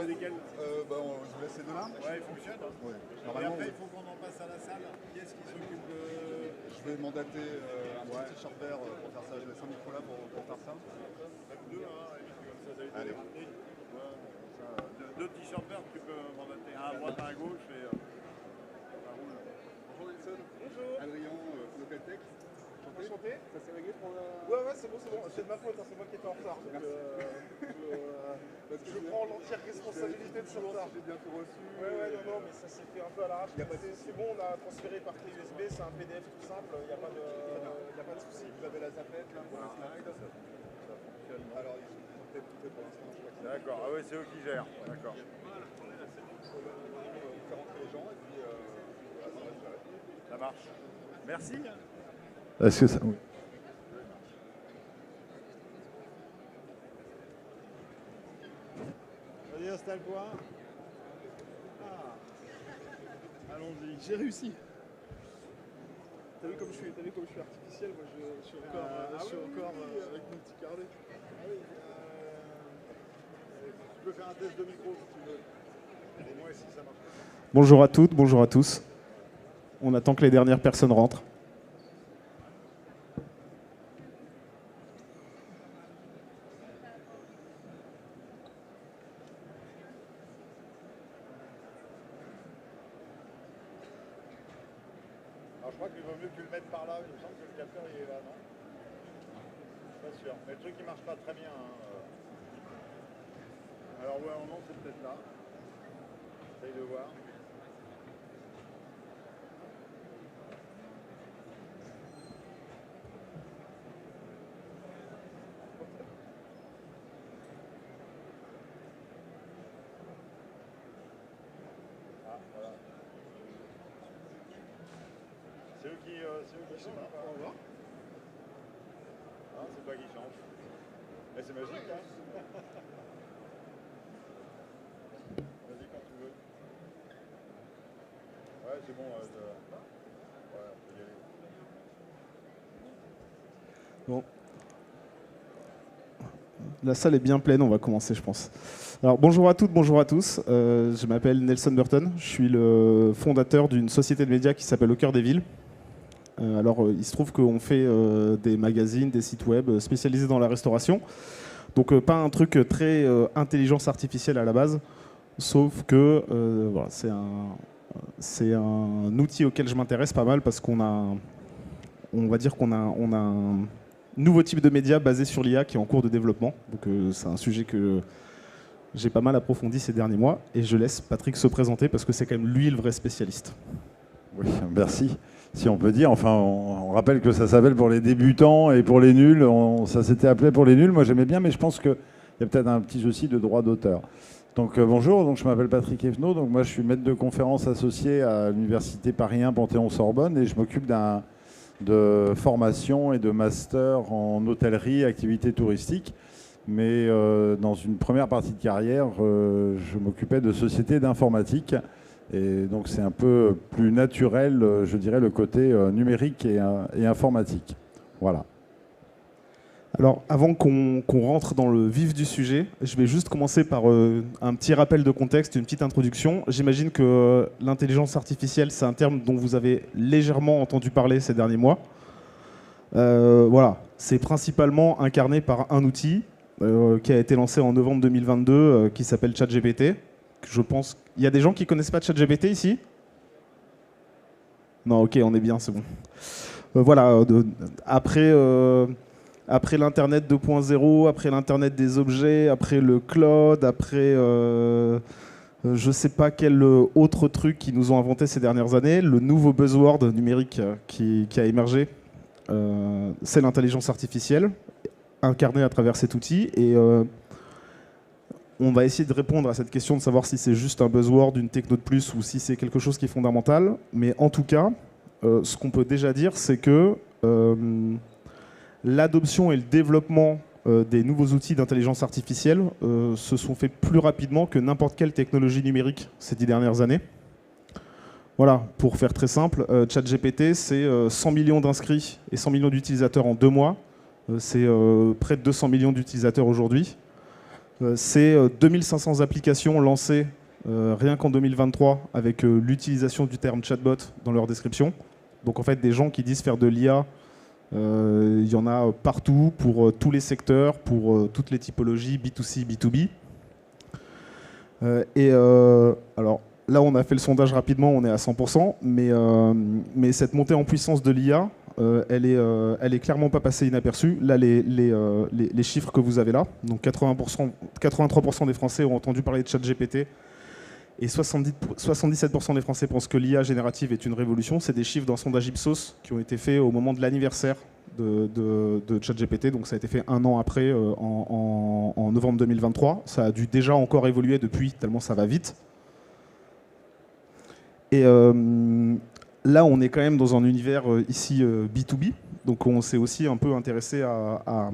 choix desquels? Je vous laisse ces deux-là. Ouais, ils fonctionnent. Ouais. Et Normalement, après, il faut qu'on en passe à la salle. Qui est-ce qui s'occupe de... je vais mandater un petit t-shirt vert pour faire ça. Je laisse un micro là pour faire ça. Même deux, hein, et puis comme ça évite de Allez. les ramener. Ouais, deux t-shirts verts, tu peux mandater. Un à droite, un à gauche, et ça roule. Bonjour Nelson. Bonjour. Adrien, Localtech. Enchanté. Ça s'est réglé pour la... Ouais, c'est bon. C'est de ma faute, hein, c'est moi qui étais en retard. Donc, je prends l'entière responsabilité de ce retard. J'ai bien tout reçu. Ouais, non, mais ça s'est fait un peu à l'arrache. C'est bon, on a transféré par clé USB, c'est un PDF tout simple, il n'y a pas de souci. Vous avez la zapette là pour la slide. Ça fonctionne. Alors ils sont peut-être tout fait pour l'instant. D'accord, ah ouais, c'est eux qui gèrent. D'accord. Faire rentrer les gens et puis voilà, ça va se gérer. Ça marche. Merci. Est-ce que ça... Oui. Vas-y, installe-toi. Ah. Allons-y. J'ai réussi. T'as vu comme je suis artificiel, moi je suis encore avec mon petit carnet. Tu peux faire un test de micro si tu veux. Et moi ici, ça marche. Bonjour à toutes, bonjour à tous. On attend que les dernières personnes rentrent. Alors je crois qu'il vaut mieux que tu le mettes par là. Il me semble que le capteur il est là, non? Pas sûr. Mais le truc il marche pas très bien. Hein. Alors ouais, non, c'est peut-être là. Essaye de voir. Ah, voilà. C'est eux qui changent. On va voir. Ah, c'est toi qui change. Mais c'est magique, hein. Vas-y quand tu veux. Ouais, c'est bon. Ouais, on peut y aller. Bon. La salle est bien pleine, on va commencer, je pense. Alors, bonjour à toutes, bonjour à tous. Je m'appelle Nelson Burton. Je suis le fondateur d'une société de médias qui s'appelle Au Cœur des Villes. Il se trouve qu'on fait des magazines, des sites web spécialisés dans la restauration. Donc, pas un truc très intelligence artificielle à la base, sauf que voilà, c'est un outil auquel je m'intéresse pas mal parce qu'on a un nouveau type de média basé sur l'IA qui est en cours de développement. Donc c'est un sujet que j'ai pas mal approfondi ces derniers mois et je laisse Patrick se présenter parce que c'est quand même lui le vrai spécialiste. Oui, merci. Si on peut dire, enfin, on rappelle que ça s'appelle pour les débutants et pour les nuls. Ça s'était appelé pour les nuls. Moi, j'aimais bien, mais je pense qu'il y a peut-être un petit souci de droit d'auteur. Donc bonjour, donc je m'appelle Patrick Evenot. Donc moi, je suis maître de conférences associé à l'université Paris 1 Panthéon-Sorbonne et je m'occupe de formation et de master en hôtellerie, activités touristiques. Mais dans une première partie de carrière, je m'occupais de sociétés d'informatique. Et donc c'est un peu plus naturel, je dirais, le côté numérique et informatique. Voilà. Alors, avant qu'on rentre dans le vif du sujet, je vais juste commencer par un petit rappel de contexte, une petite introduction. J'imagine que l'intelligence artificielle, c'est un terme dont vous avez légèrement entendu parler ces derniers mois. Voilà, c'est principalement incarné par un outil qui a été lancé en novembre 2022, qui s'appelle ChatGPT. Je pense, il y a des gens qui connaissent pas ChatGPT ici? Non, ok, on est bien, c'est bon. Voilà, après l'Internet 2.0, après l'Internet des objets, après le cloud, après je sais pas quel autre truc qu'ils nous ont inventé ces dernières années, le nouveau buzzword numérique qui a émergé, c'est l'intelligence artificielle, incarnée à travers cet outil. Et on va essayer de répondre à cette question de savoir si c'est juste un buzzword, une techno de plus, ou si c'est quelque chose qui est fondamental. Mais en tout cas, ce qu'on peut déjà dire, c'est que l'adoption et le développement des nouveaux outils d'intelligence artificielle se sont faits plus rapidement que n'importe quelle technologie numérique ces 10 dernières années. Voilà, pour faire très simple, ChatGPT, c'est 100 millions d'inscrits et 100 millions d'utilisateurs en 2 mois. C'est près de 200 millions d'utilisateurs aujourd'hui. C'est 2500 applications lancées rien qu'en 2023 avec l'utilisation du terme chatbot dans leur description. Donc en fait, des gens qui disent faire de l'IA, il y en a partout, pour tous les secteurs, pour toutes les typologies, B2C, B2B. Alors là, on a fait le sondage rapidement, on est à 100%, mais cette montée en puissance de l'IA, elle est clairement pas passée inaperçue. Là, les chiffres que vous avez là, donc 83% des Français ont entendu parler de ChatGPT et 77% des Français pensent que l'IA générative est une révolution. C'est des chiffres d'un sondage Ipsos qui ont été faits au moment de l'anniversaire de ChatGPT, donc ça a été fait un an après, en novembre 2023. Ça a dû déjà encore évoluer depuis, tellement ça va vite. Et là, on est quand même dans un univers ici B2B, donc on s'est aussi un peu intéressé à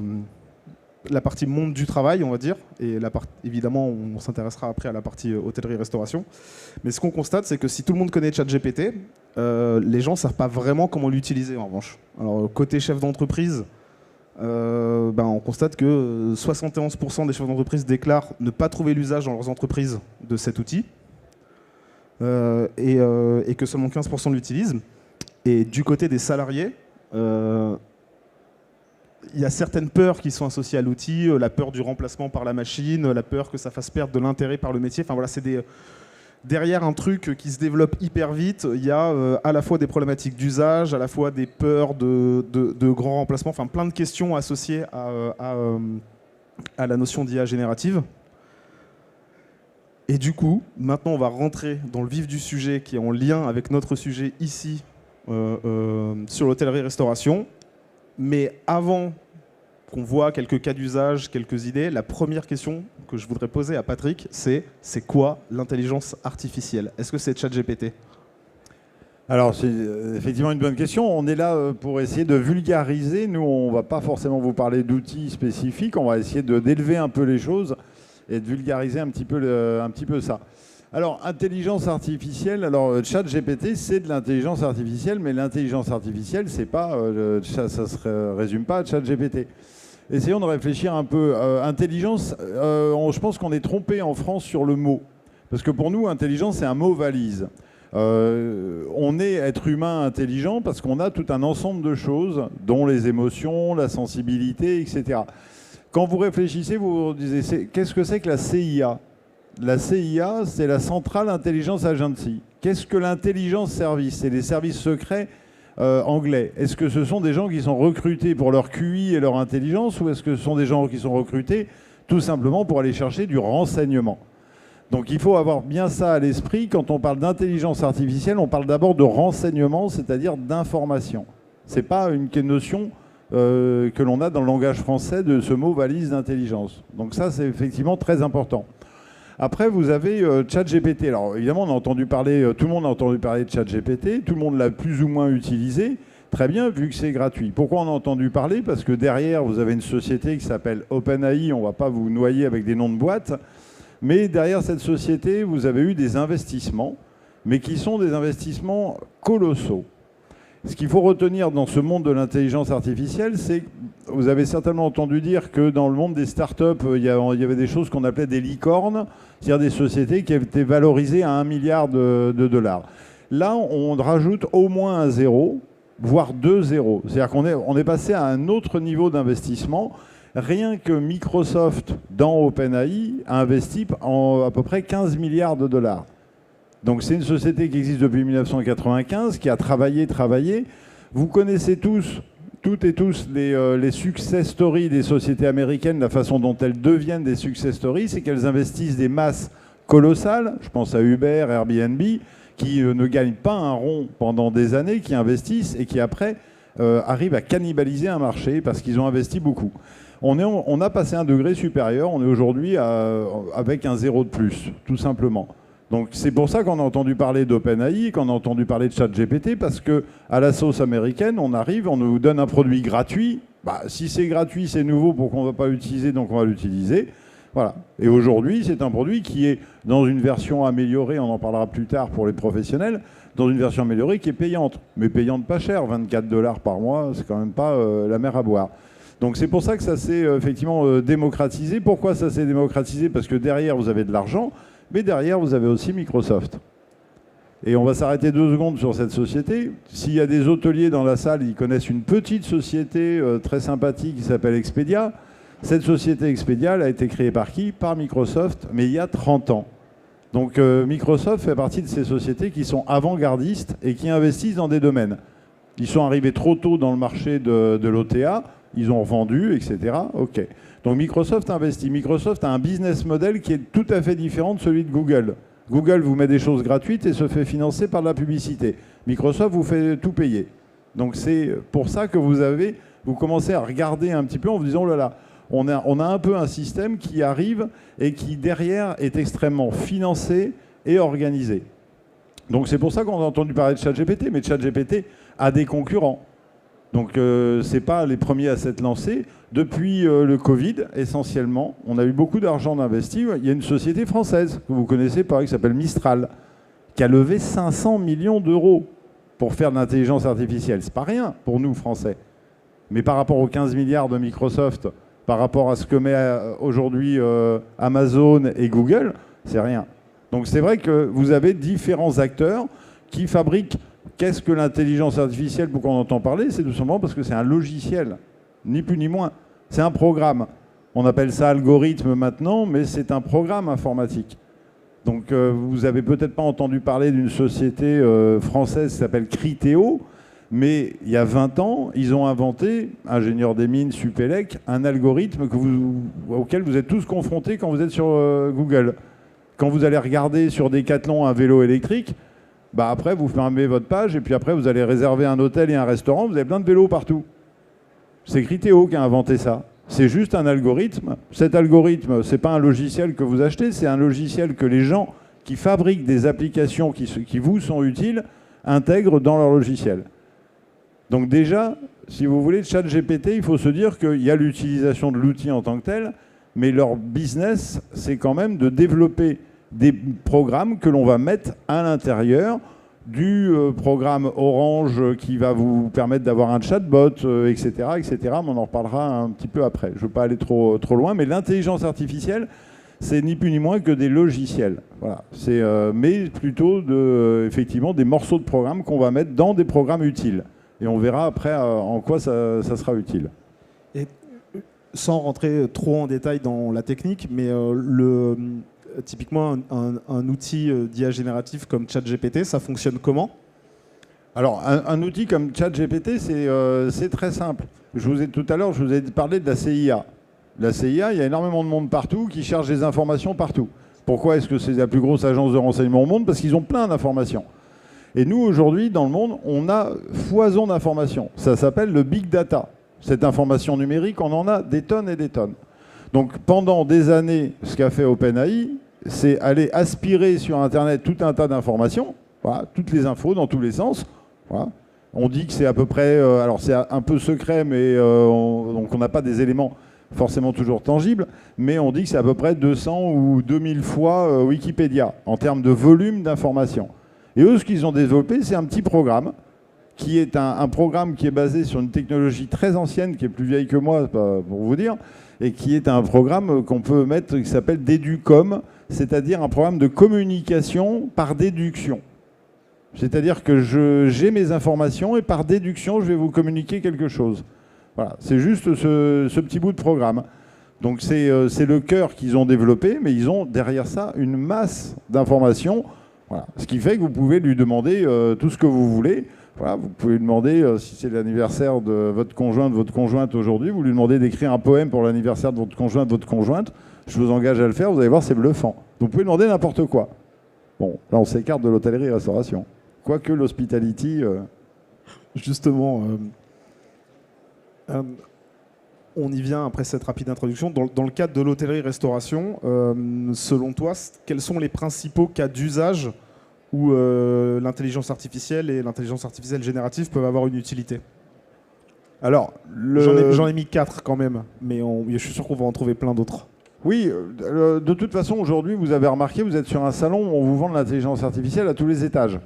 la partie monde du travail, on va dire, et évidemment, on s'intéressera après à la partie hôtellerie-restauration. Mais ce qu'on constate, c'est que si tout le monde connaît ChatGPT, les gens ne savent pas vraiment comment l'utiliser, en revanche. Alors, côté chef d'entreprise, on constate que 71% des chefs d'entreprise déclarent ne pas trouver l'usage dans leurs entreprises de cet outil, et que seulement 15% l'utilisent. Et du côté des salariés, il y a certaines peurs qui sont associées à l'outil, la peur du remplacement par la machine, la peur que ça fasse perdre de l'intérêt par le métier. Enfin voilà, c'est derrière un truc qui se développe hyper vite, il y a à la fois des problématiques d'usage, à la fois des peurs de grands remplacements, enfin plein de questions associées à la notion d'IA générative. Et du coup, maintenant on va rentrer dans le vif du sujet qui est en lien avec notre sujet ici sur l'hôtellerie-restauration. Mais avant qu'on voit quelques cas d'usage, quelques idées, la première question que je voudrais poser à Patrick, c'est quoi l'intelligence artificielle? Est-ce que c'est ChatGPT? Alors, c'est effectivement une bonne question. On est là pour essayer de vulgariser. Nous, on ne va pas forcément vous parler d'outils spécifiques. On va essayer d'élever un peu les choses et de vulgariser un petit peu ça. Alors, intelligence artificielle, alors ChatGPT, c'est de l'intelligence artificielle, mais l'intelligence artificielle, c'est pas, ça ne se résume pas à ChatGPT. Essayons de réfléchir un peu. Intelligence, je pense qu'on est trompé en France sur le mot. Parce que pour nous, intelligence, c'est un mot valise. On est être humain intelligent parce qu'on a tout un ensemble de choses, dont les émotions, la sensibilité, etc. Quand vous réfléchissez, vous vous disez, qu'est-ce que c'est que la CIA ? La CIA, c'est la Central Intelligence Agency. Qu'est-ce que l'intelligence service? C'est les services secrets anglais. Est-ce que ce sont des gens qui sont recrutés pour leur QI et leur intelligence, ou est-ce que ce sont des gens qui sont recrutés tout simplement pour aller chercher du renseignement? Donc il faut avoir bien ça à l'esprit. Quand on parle d'intelligence artificielle, on parle d'abord de renseignement, c'est-à-dire d'information. Ce n'est pas une notion que l'on a dans le langage français de ce mot valise d'intelligence. Donc ça, c'est effectivement très important. Après, vous avez ChatGPT. Alors évidemment, on a entendu parler, tout le monde a entendu parler de ChatGPT, tout le monde l'a plus ou moins utilisé. Très bien, vu que c'est gratuit. Pourquoi on a entendu parler? Parce que derrière, vous avez une société qui s'appelle OpenAI. On ne va pas vous noyer avec des noms de boîtes. Mais derrière cette société, vous avez eu des investissements, mais qui sont des investissements colossaux. Ce qu'il faut retenir dans ce monde de l'intelligence artificielle, c'est que vous avez certainement entendu dire que dans le monde des startups, il y avait des choses qu'on appelait des licornes, c'est-à-dire des sociétés qui étaient valorisées à 1 milliard de dollars. Là, on rajoute au moins un zéro, voire 2 zéros. C'est-à-dire qu'on est passé à un autre niveau d'investissement. Rien que Microsoft, dans OpenAI, a investi à peu près 15 milliards de dollars. Donc c'est une société qui existe depuis 1995, qui a travaillé. Vous connaissez toutes et tous les success stories des sociétés américaines, la façon dont elles deviennent des success stories, c'est qu'elles investissent des masses colossales. Je pense à Uber, Airbnb, qui ne gagnent pas un rond pendant des années, qui investissent et qui après arrivent à cannibaliser un marché parce qu'ils ont investi beaucoup. On a passé un degré supérieur, on est aujourd'hui avec un zéro de plus, tout simplement. Donc c'est pour ça qu'on a entendu parler d'OpenAI, qu'on a entendu parler de ChatGPT, parce qu'à la sauce américaine, on arrive, on nous donne un produit gratuit. Bah, si c'est gratuit, c'est nouveau, pourquoi on ne va pas l'utiliser, donc on va l'utiliser. Voilà. Et aujourd'hui, c'est un produit qui est dans une version améliorée, on en parlera plus tard pour les professionnels, dans une version améliorée qui est payante, mais payante pas cher, 24 $ par mois, c'est quand même pas la mer à boire. Donc c'est pour ça que ça s'est effectivement démocratisé. Pourquoi ça s'est démocratisé? Parce que derrière, vous avez de l'argent, mais derrière, vous avez aussi Microsoft. Et on va s'arrêter 2 secondes sur cette société. S'il y a des hôteliers dans la salle, ils connaissent une petite société très sympathique qui s'appelle Expedia. Cette société Expedia, elle a été créée par qui? Par Microsoft, mais il y a 30 ans. Donc Microsoft fait partie de ces sociétés qui sont avant-gardistes et qui investissent dans des domaines. Ils sont arrivés trop tôt dans le marché de l'OTA, ils ont revendu, etc. OK. Donc Microsoft investit. Microsoft a un business model qui est tout à fait différent de celui de Google. Google vous met des choses gratuites et se fait financer par de la publicité. Microsoft vous fait tout payer. Donc c'est pour ça que vous commencez à regarder un petit peu en vous disant, oh là là, on a un peu un système qui arrive et qui derrière est extrêmement financé et organisé. Donc c'est pour ça qu'on a entendu parler de ChatGPT, mais ChatGPT a des concurrents. Donc ce n'est pas les premiers à s'être lancés. Depuis le Covid, essentiellement, on a eu beaucoup d'argent d'investi. Il y a une société française que vous connaissez pas, qui s'appelle Mistral, qui a levé 500 millions d'euros pour faire de l'intelligence artificielle. C'est pas rien pour nous, Français. Mais par rapport aux 15 milliards de Microsoft, par rapport à ce que met aujourd'hui Amazon et Google, c'est rien. Donc c'est vrai que vous avez différents acteurs qui fabriquent. Qu'est-ce que l'intelligence artificielle? Pourquoi on entend parler? C'est tout simplement parce que c'est un logiciel, ni plus ni moins. C'est un programme. On appelle ça algorithme maintenant, mais c'est un programme informatique. Donc vous avez peut-être pas entendu parler d'une société française qui s'appelle Criteo, mais il y a 20 ans, ils ont inventé, ingénieur des mines, Supélec, un algorithme auquel vous êtes tous confrontés quand vous êtes sur Google. Quand vous allez regarder sur Decathlon un vélo électrique, bah après, vous fermez votre page et puis après, vous allez réserver un hôtel et un restaurant. Vous avez plein de vélos partout. C'est Criteo qui a inventé ça. C'est juste un algorithme. Cet algorithme, ce n'est pas un logiciel que vous achetez, c'est un logiciel que les gens qui fabriquent des applications qui vous sont utiles intègrent dans leur logiciel. Donc déjà, si vous voulez, ChatGPT, il faut se dire qu'il y a l'utilisation de l'outil en tant que tel, mais leur business, c'est quand même de développer des programmes que l'on va mettre à l'intérieur du programme Orange qui va vous permettre d'avoir un chatbot, etc., etc. Mais on en reparlera un petit peu après. Je ne veux pas aller trop loin, mais l'intelligence artificielle, c'est ni plus ni moins que des logiciels. Voilà. Mais plutôt effectivement des morceaux de programmes qu'on va mettre dans des programmes utiles. Et on verra après en quoi ça sera utile. Et sans rentrer trop en détail dans la technique, mais typiquement, un outil d'IA génératif comme ChatGPT, ça fonctionne comment? Alors, un outil comme ChatGPT, c'est très simple. Tout à l'heure, je vous ai parlé de la CIA. La CIA, il y a énormément de monde partout qui cherche des informations partout. Pourquoi est-ce que c'est la plus grosse agence de renseignement au monde? Parce qu'ils ont plein d'informations. Et nous, aujourd'hui, dans le monde, on a foison d'informations. Ça s'appelle le big data. Cette information numérique, on en a des tonnes et des tonnes. Donc pendant des années, ce qu'a fait OpenAI, c'est aller aspirer sur Internet tout un tas d'informations, voilà, toutes les infos dans tous les sens. Voilà. On dit que c'est à peu près, alors c'est un peu secret, mais donc on n'a pas des éléments forcément toujours tangibles, mais on dit que c'est à peu près 200 ou 2000 fois Wikipédia en termes de volume d'informations. Et eux, ce qu'ils ont développé, c'est un petit programme qui est un programme qui est basé sur une technologie très ancienne, qui est plus vieille que moi, pour vous dire, et qui est un programme qu'on peut mettre, qui s'appelle Deducom, c'est-à-dire un programme de communication par déduction. C'est-à-dire que j'ai mes informations et par déduction, je vais vous communiquer quelque chose. Voilà, c'est juste ce petit bout de programme. Donc c'est le cœur qu'ils ont développé, mais ils ont derrière ça une masse d'informations. Voilà. Ce qui fait que vous pouvez lui demander tout ce que vous voulez. Voilà, vous pouvez lui demander, si c'est l'anniversaire de votre conjoint, de votre conjointe aujourd'hui, vous lui demandez d'écrire un poème pour l'anniversaire de votre conjoint, de votre conjointe. Je vous engage à le faire, vous allez voir, c'est bluffant. Vous pouvez demander n'importe quoi. Bon, là on s'écarte de l'hôtellerie-restauration. Quoique l'hospitality... Justement, on y vient après cette rapide introduction. Dans le cadre de l'hôtellerie-restauration, selon toi, quels sont les principaux cas d'usage où l'intelligence artificielle et l'intelligence artificielle générative peuvent avoir une utilité? Alors, j'en ai mis 4 quand même, mais je suis sûr qu'on va en trouver plein d'autres. Oui, de toute façon, aujourd'hui, vous avez remarqué, vous êtes sur un salon où on vous vend de l'intelligence artificielle à tous les étages.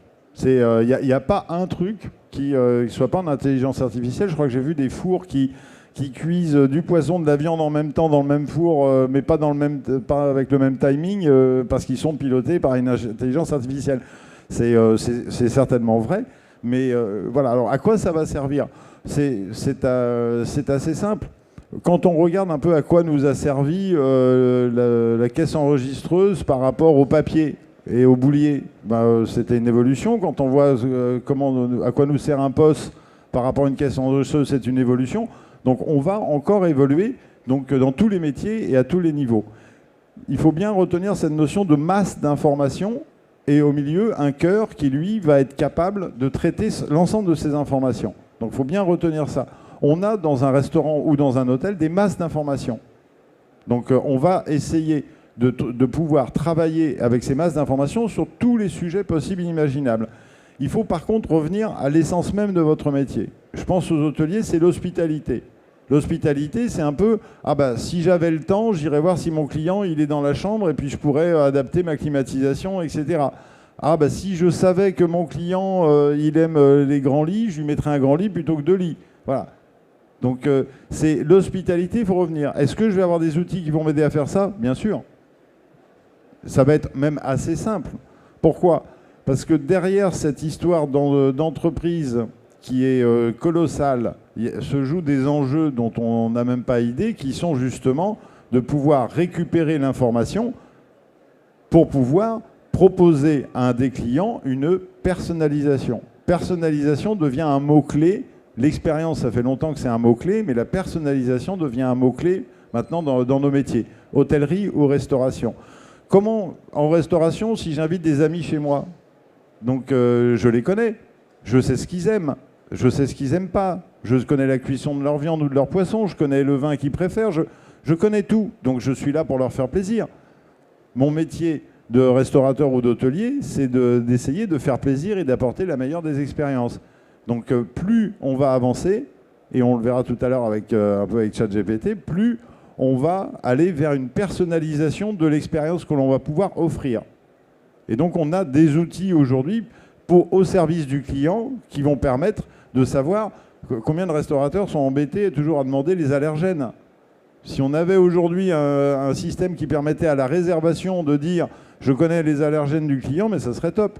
Il n'y a pas un truc qui ne soit pas en intelligence artificielle. Je crois que j'ai vu des fours qui qui cuisent du poisson, de la viande en même temps dans le même four, mais pas avec le même timing, parce qu'ils sont pilotés par une intelligence artificielle. C'est certainement vrai, mais voilà. Alors à quoi ça va servir? C'est assez simple. Quand on regarde un peu à quoi nous a servi la caisse enregistreuse par rapport au papier et au boulier, c'était une évolution. Quand on voit à quoi nous sert un poste par rapport à une caisse enregistreuse, c'est une évolution. Donc on va encore évoluer donc, dans tous les métiers et à tous les niveaux. Il faut bien retenir cette notion de masse d'informations et au milieu, un cœur qui, lui, va être capable de traiter l'ensemble de ces informations. Donc il faut bien retenir ça. On a dans un restaurant ou dans un hôtel des masses d'informations. Donc on va essayer de pouvoir travailler avec ces masses d'informations sur tous les sujets possibles et imaginables. Il faut par contre revenir à l'essence même de votre métier. Je pense aux hôteliers, c'est l'hospitalité. L'hospitalité, c'est un peu, si j'avais le temps, j'irais voir si mon client il est dans la chambre et puis je pourrais adapter ma climatisation, etc. Si je savais que mon client, il aime les grands lits, je lui mettrais un grand lit plutôt que 2 lits. Voilà. Donc c'est l'hospitalité, il faut revenir. Est-ce que je vais avoir des outils qui vont m'aider à faire ça? Bien sûr. Ça va être même assez simple. Pourquoi? Parce que derrière cette histoire d'entreprise qui est colossale, se jouent des enjeux dont on n'a même pas idée, qui sont justement de pouvoir récupérer l'information pour pouvoir proposer à des clients une personnalisation. Personnalisation devient un mot-clé. L'expérience, ça fait longtemps que c'est un mot-clé, mais la personnalisation devient un mot-clé maintenant dans nos métiers. Hôtellerie ou restauration. Comment, en restauration, si j'invite des amis chez moi, donc je les connais, je sais ce qu'ils aiment, je sais ce qu'ils n'aiment pas, je connais la cuisson de leur viande ou de leur poisson, je connais le vin qu'ils préfèrent, je connais tout, donc je suis là pour leur faire plaisir. Mon métier de restaurateur ou d'hôtelier, c'est d'essayer de faire plaisir et d'apporter la meilleure des expériences. Donc plus on va avancer, et on le verra tout à l'heure un peu avec ChatGPT, plus on va aller vers une personnalisation de l'expérience que l'on va pouvoir offrir. Et donc on a des outils aujourd'hui au service du client qui vont permettre de savoir combien de restaurateurs sont embêtés toujours à demander les allergènes. Si on avait aujourd'hui un système qui permettait à la réservation de dire « je connais les allergènes du client », mais ça serait top.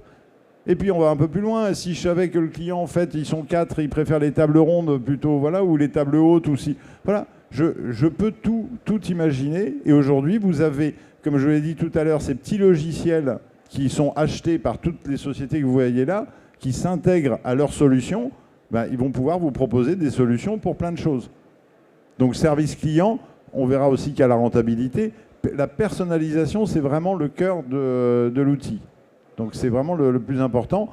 Et puis on va un peu plus loin. Si je savais que le client, en fait, ils sont 4, ils préfèrent les tables rondes plutôt, voilà, ou les tables hautes, ou si... Voilà, je peux tout imaginer. Et aujourd'hui, vous avez, comme je l'ai dit tout à l'heure, ces petits logiciels qui sont achetés par toutes les sociétés que vous voyez là, qui s'intègrent à leurs solutions, ils vont pouvoir vous proposer des solutions pour plein de choses. Donc service client, on verra aussi qu'il y a la rentabilité. La personnalisation, c'est vraiment le cœur de l'outil. Donc c'est vraiment le plus important.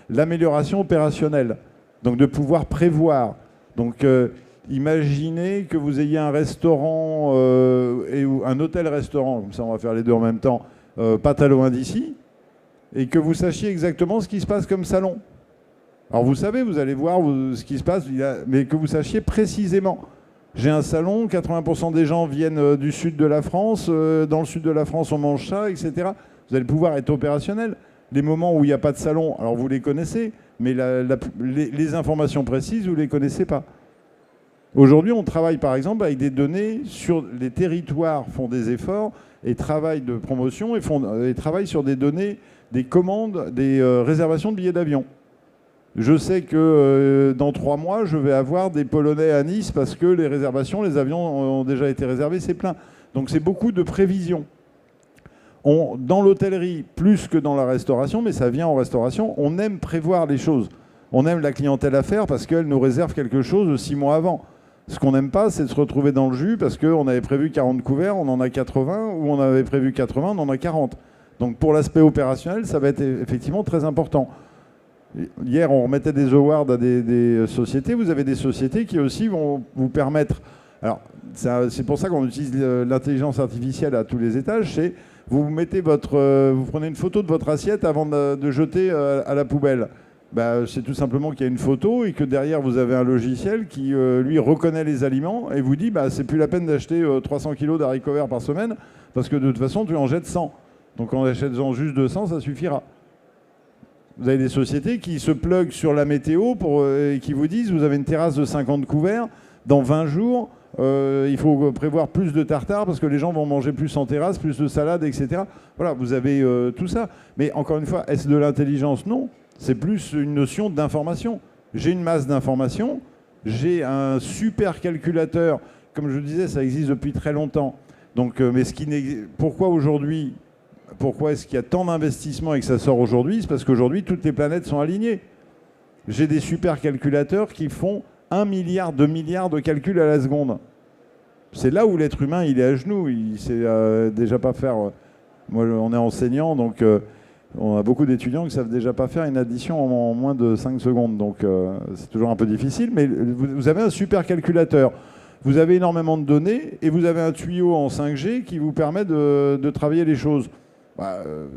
L'amélioration opérationnelle, donc de pouvoir prévoir. Donc imaginez que vous ayez un restaurant et un hôtel-restaurant, comme ça on va faire les deux en même temps, pas très loin d'ici, et que vous sachiez exactement ce qui se passe comme salon. Alors vous savez, vous allez voir ce qui se passe, mais que vous sachiez précisément. J'ai un salon, 80% des gens viennent du sud de la France, dans le sud de la France on mange ça, etc. Vous allez pouvoir être opérationnel. Les moments où il n'y a pas de salon, alors vous les connaissez, mais les informations précises, vous ne les connaissez pas. Aujourd'hui, on travaille par exemple avec des données sur les territoires, font des efforts et travaillent de promotion et travaillent sur des données, des commandes, des réservations de billets d'avion. Je sais que dans 3 mois, je vais avoir des Polonais à Nice parce que les réservations, les avions ont déjà été réservés, c'est plein. Donc c'est beaucoup de prévisions. Dans l'hôtellerie, plus que dans la restauration, mais ça vient en restauration, on aime prévoir les choses. On aime la clientèle affaires parce qu'elle nous réserve quelque chose 6 mois avant. Ce qu'on n'aime pas, c'est de se retrouver dans le jus parce qu'on avait prévu 40 couverts, on en a 80, ou on avait prévu 80, on en a 40. Donc pour l'aspect opérationnel, ça va être effectivement très important. Hier, on remettait des awards à des sociétés. Vous avez des sociétés qui aussi vont vous permettre... Alors, c'est pour ça qu'on utilise l'intelligence artificielle à tous les étages. C'est vous prenez une photo de votre assiette avant de jeter à la poubelle. C'est tout simplement qu'il y a une photo et que derrière, vous avez un logiciel qui, lui, reconnaît les aliments et vous dit c'est plus la peine d'acheter 300 kg d'haricots verts par semaine parce que de toute façon, tu en jettes 100. Donc en achetant juste 200, ça suffira. Vous avez des sociétés qui se pluguent sur la météo et qui vous disent vous avez une terrasse de 50 couverts, Dans 20 jours, il faut prévoir plus de tartare parce que les gens vont manger plus en terrasse, plus de salade, etc. Voilà, vous avez tout ça. Mais encore une fois, est-ce de l'intelligence? Non. C'est plus une notion d'information. J'ai une masse d'informations, j'ai un super calculateur. Comme je le disais, ça existe depuis très longtemps. Donc, mais pourquoi aujourd'hui, pourquoi est-ce qu'il y a tant d'investissements et que ça sort aujourd'hui? C'est parce qu'aujourd'hui, toutes les planètes sont alignées. J'ai des super calculateurs qui font 1 milliard, 2 milliards de calculs à la seconde. C'est là où l'être humain, il est à genoux. Il sait déjà pas faire... moi, on est enseignant, donc on a beaucoup d'étudiants qui ne savent déjà pas faire une addition en moins de 5 secondes. Donc c'est toujours un peu difficile. Mais vous avez un super calculateur. Vous avez énormément de données et vous avez un tuyau en 5G qui vous permet de travailler les choses.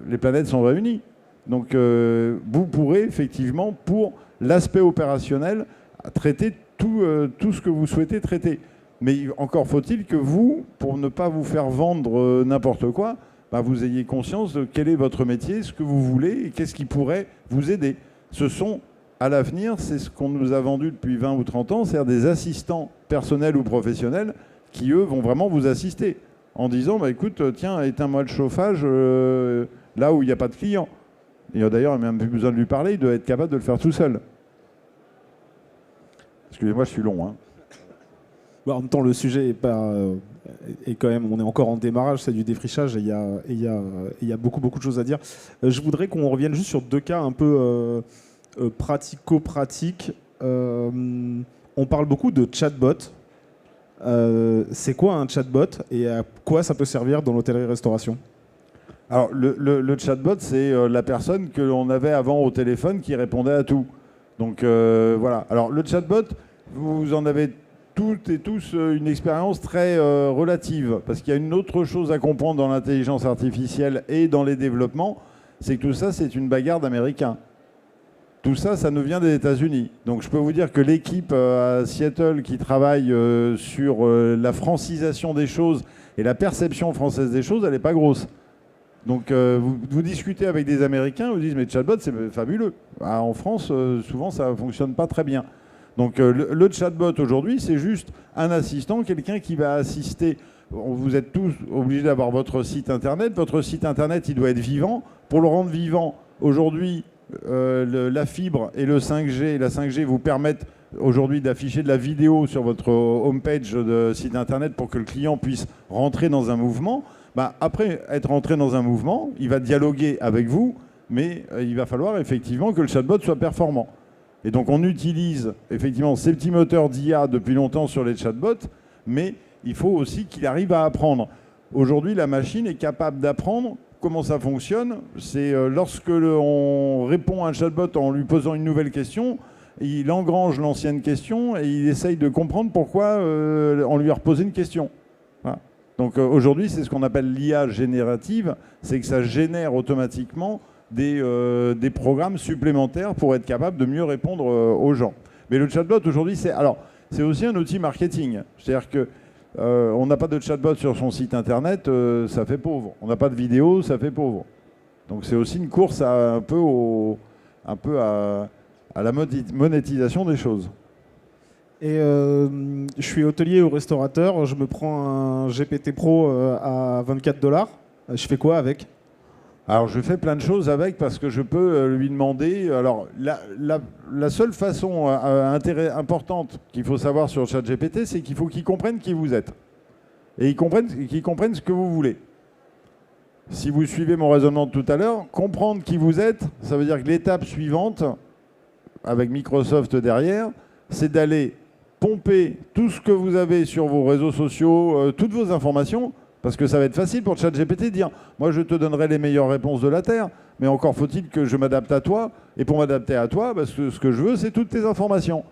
Les planètes sont réunies. Donc vous pourrez effectivement, pour l'aspect opérationnel, traiter tout ce que vous souhaitez traiter. Mais encore faut-il que vous, pour ne pas vous faire vendre n'importe quoi, vous ayez conscience de quel est votre métier, ce que vous voulez et qu'est-ce qui pourrait vous aider. Ce sont, à l'avenir, c'est ce qu'on nous a vendu depuis 20 ou 30 ans, c'est-à-dire des assistants personnels ou professionnels qui, eux, vont vraiment vous assister en disant, écoute, tiens, éteins-moi le chauffage là où il n'y a pas de clients. Et d'ailleurs, il n'a même plus besoin de lui parler, il doit être capable de le faire tout seul. Excusez-moi, je suis long. Hein. En même temps, le sujet est quand même, on est encore en démarrage, c'est du défrichage et il y a beaucoup de choses à dire. Je voudrais qu'on revienne juste sur 2 cas un peu pratico-pratiques. On parle beaucoup de chatbot. C'est quoi un chatbot et à quoi ça peut servir dans l'hôtellerie-restauration? Alors, le chatbot, c'est la personne que l'on avait avant au téléphone qui répondait à tout. Donc, voilà. Alors, le chatbot, vous en avez toutes et tous une expérience très relative, parce qu'il y a une autre chose à comprendre dans l'intelligence artificielle et dans les développements, c'est que tout ça, c'est une bagarre d'Américains. Tout ça, ça nous vient des États-Unis. Donc je peux vous dire que l'équipe à Seattle qui travaille sur la francisation des choses et la perception française des choses, elle n'est pas grosse. Donc vous discutez avec des Américains, vous dites mais chatbot c'est fabuleux. En France, souvent ça ne fonctionne pas très bien. Donc le chatbot aujourd'hui, c'est juste un assistant, quelqu'un qui va assister. Vous êtes tous obligés d'avoir votre site internet. Votre site internet, il doit être vivant. Pour le rendre vivant, aujourd'hui, la fibre et le 5G, la 5G vous permettent aujourd'hui d'afficher de la vidéo sur votre homepage de site internet pour que le client puisse rentrer dans un mouvement. Après être rentré dans un mouvement, il va dialoguer avec vous, mais il va falloir effectivement que le chatbot soit performant. Et donc on utilise effectivement ces petits moteurs d'IA depuis longtemps sur les chatbots, mais il faut aussi qu'il arrive à apprendre. Aujourd'hui, la machine est capable d'apprendre. Comment ça fonctionne? C'est lorsque on répond à un chatbot en lui posant une nouvelle question, il engrange l'ancienne question et il essaye de comprendre pourquoi on lui a reposé une question. Voilà. Donc aujourd'hui, c'est ce qu'on appelle l'IA générative, c'est que ça génère automatiquement des programmes supplémentaires pour être capable de mieux répondre aux gens. Mais le chatbot aujourd'hui, c'est aussi un outil marketing. C'est-à-dire que on n'a pas de chatbot sur son site internet, ça fait pauvre. On n'a pas de vidéo, ça fait pauvre. Donc c'est aussi une course un peu à la monétisation des choses. Et je suis hôtelier ou restaurateur, je me prends un GPT Pro à 24$. Je fais quoi avec? Alors je fais plein de choses avec parce que je peux lui demander. Alors la seule façon importante qu'il faut savoir sur ChatGPT, c'est qu'il faut qu'il comprenne qui vous êtes. Et qu'il comprenne ce que vous voulez. Si vous suivez mon raisonnement de tout à l'heure, comprendre qui vous êtes, ça veut dire que l'étape suivante, avec Microsoft derrière, c'est d'aller pomper tout ce que vous avez sur vos réseaux sociaux, toutes vos informations. Parce que ça va être facile pour ChatGPT de dire « Moi, je te donnerai les meilleures réponses de la Terre, mais encore faut-il que je m'adapte à toi. Et pour m'adapter à toi, ce que je veux, c'est toutes tes informations. »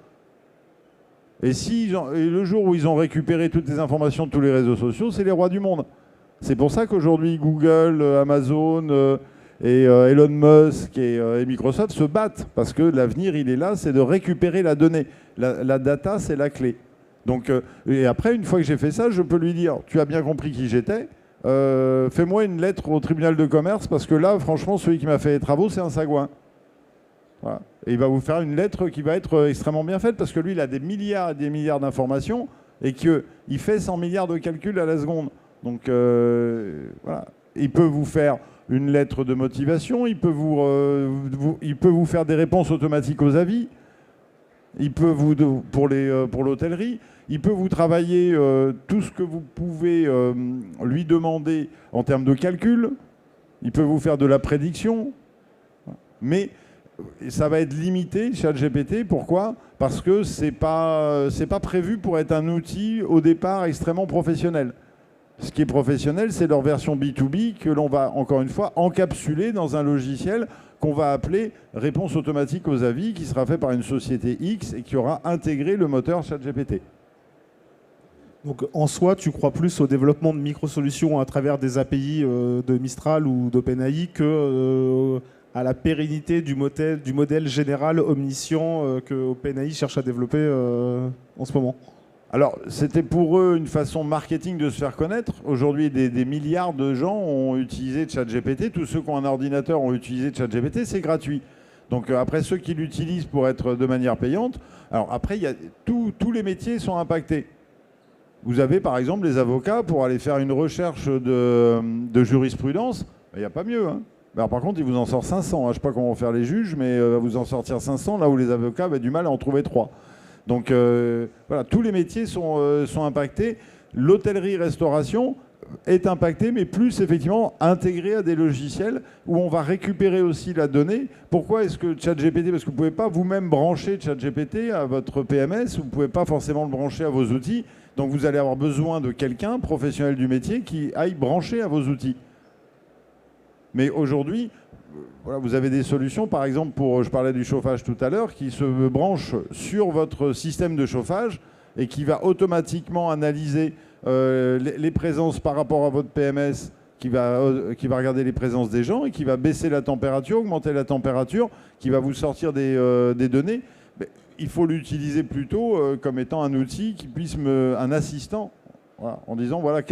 Et le jour où ils ont récupéré toutes les informations de tous les réseaux sociaux, c'est les rois du monde. C'est pour ça qu'aujourd'hui, Google, Amazon et Elon Musk et Microsoft se battent. Parce que l'avenir, il est là, c'est de récupérer la donnée. La data, c'est la clé. Donc, et après, une fois que j'ai fait ça, je peux lui dire « Tu as bien compris qui j'étais, fais-moi une lettre au tribunal de commerce parce que là, franchement, celui qui m'a fait les travaux, c'est un sagouin. » Voilà. Et il va vous faire une lettre qui va être extrêmement bien faite parce que lui, il a des milliards et des milliards d'informations et qu'il fait 100 milliards de calculs à la seconde. Donc, voilà. Il peut vous faire une lettre de motivation, il peut vous faire des réponses automatiques aux avis, il peut pour l'hôtellerie, il peut vous travailler tout ce que vous pouvez lui demander en termes de calcul, il peut vous faire de la prédiction, mais ça va être limité, ChatGPT. Pourquoi? Parce que c'est pas prévu pour être un outil au départ extrêmement professionnel. Ce qui est professionnel, c'est leur version B2B que l'on va, encore une fois, encapsuler dans un logiciel qu'on va appeler réponse automatique aux avis, qui sera fait par une société X et qui aura intégré le moteur ChatGPT. Donc en soi, tu crois plus au développement de microsolutions à travers des API de Mistral ou d'OpenAI que à la pérennité du modèle général omniscient que OpenAI cherche à développer en ce moment? Alors, c'était pour eux une façon marketing de se faire connaître. Aujourd'hui, des milliards de gens ont utilisé ChatGPT. Tous ceux qui ont un ordinateur ont utilisé ChatGPT. C'est gratuit. Donc, après, ceux qui l'utilisent pour être de manière payante. Alors, après, tous les métiers sont impactés. Vous avez, par exemple, les avocats pour aller faire une recherche de jurisprudence. Il n'y a pas mieux. Hein. Alors, par contre, ils vous en sortent 500. Je ne sais pas comment vont faire les juges, mais vous en sortir 500, là où les avocats avaient du mal à en trouver 3. Donc voilà, tous les métiers sont impactés. L'hôtellerie-restauration est impactée, mais plus effectivement intégrée à des logiciels où on va récupérer aussi la donnée. Pourquoi est-ce que ChatGPT? Parce que vous ne pouvez pas vous-même brancher ChatGPT à votre PMS, vous ne pouvez pas forcément le brancher à vos outils. Donc vous allez avoir besoin de quelqu'un, professionnel du métier, qui aille brancher à vos outils. Mais aujourd'hui, voilà, vous avez des solutions, par exemple, je parlais du chauffage tout à l'heure, qui se branche sur votre système de chauffage et qui va automatiquement analyser les présences par rapport à votre PMS, qui va regarder les présences des gens et qui va baisser la température, augmenter la température, qui va vous sortir des données. Mais il faut l'utiliser plutôt comme étant un outil qui puisse un assistant, voilà, en disant voilà,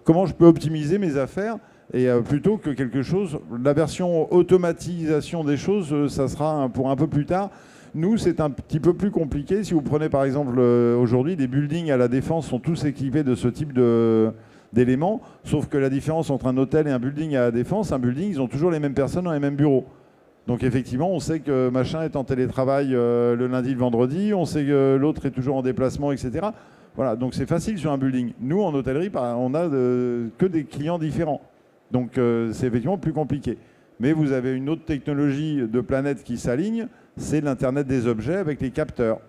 comment je peux optimiser mes affaires. Et plutôt que quelque chose, la version automatisation des choses, ça sera pour un peu plus tard. Nous, c'est un petit peu plus compliqué. Si vous prenez par exemple aujourd'hui, des buildings à la Défense sont tous équipés de ce type d'éléments, sauf que la différence entre un hôtel et un building à la Défense, un building, ils ont toujours les mêmes personnes dans les mêmes bureaux. Donc effectivement, on sait que machin est en télétravail le lundi, le vendredi, on sait que l'autre est toujours en déplacement, etc. Voilà, donc c'est facile sur un building. Nous, en hôtellerie, on n'a que des clients différents. Donc c'est effectivement plus compliqué. Mais vous avez une autre technologie de planète qui s'aligne, c'est l'Internet des objets avec les capteurs.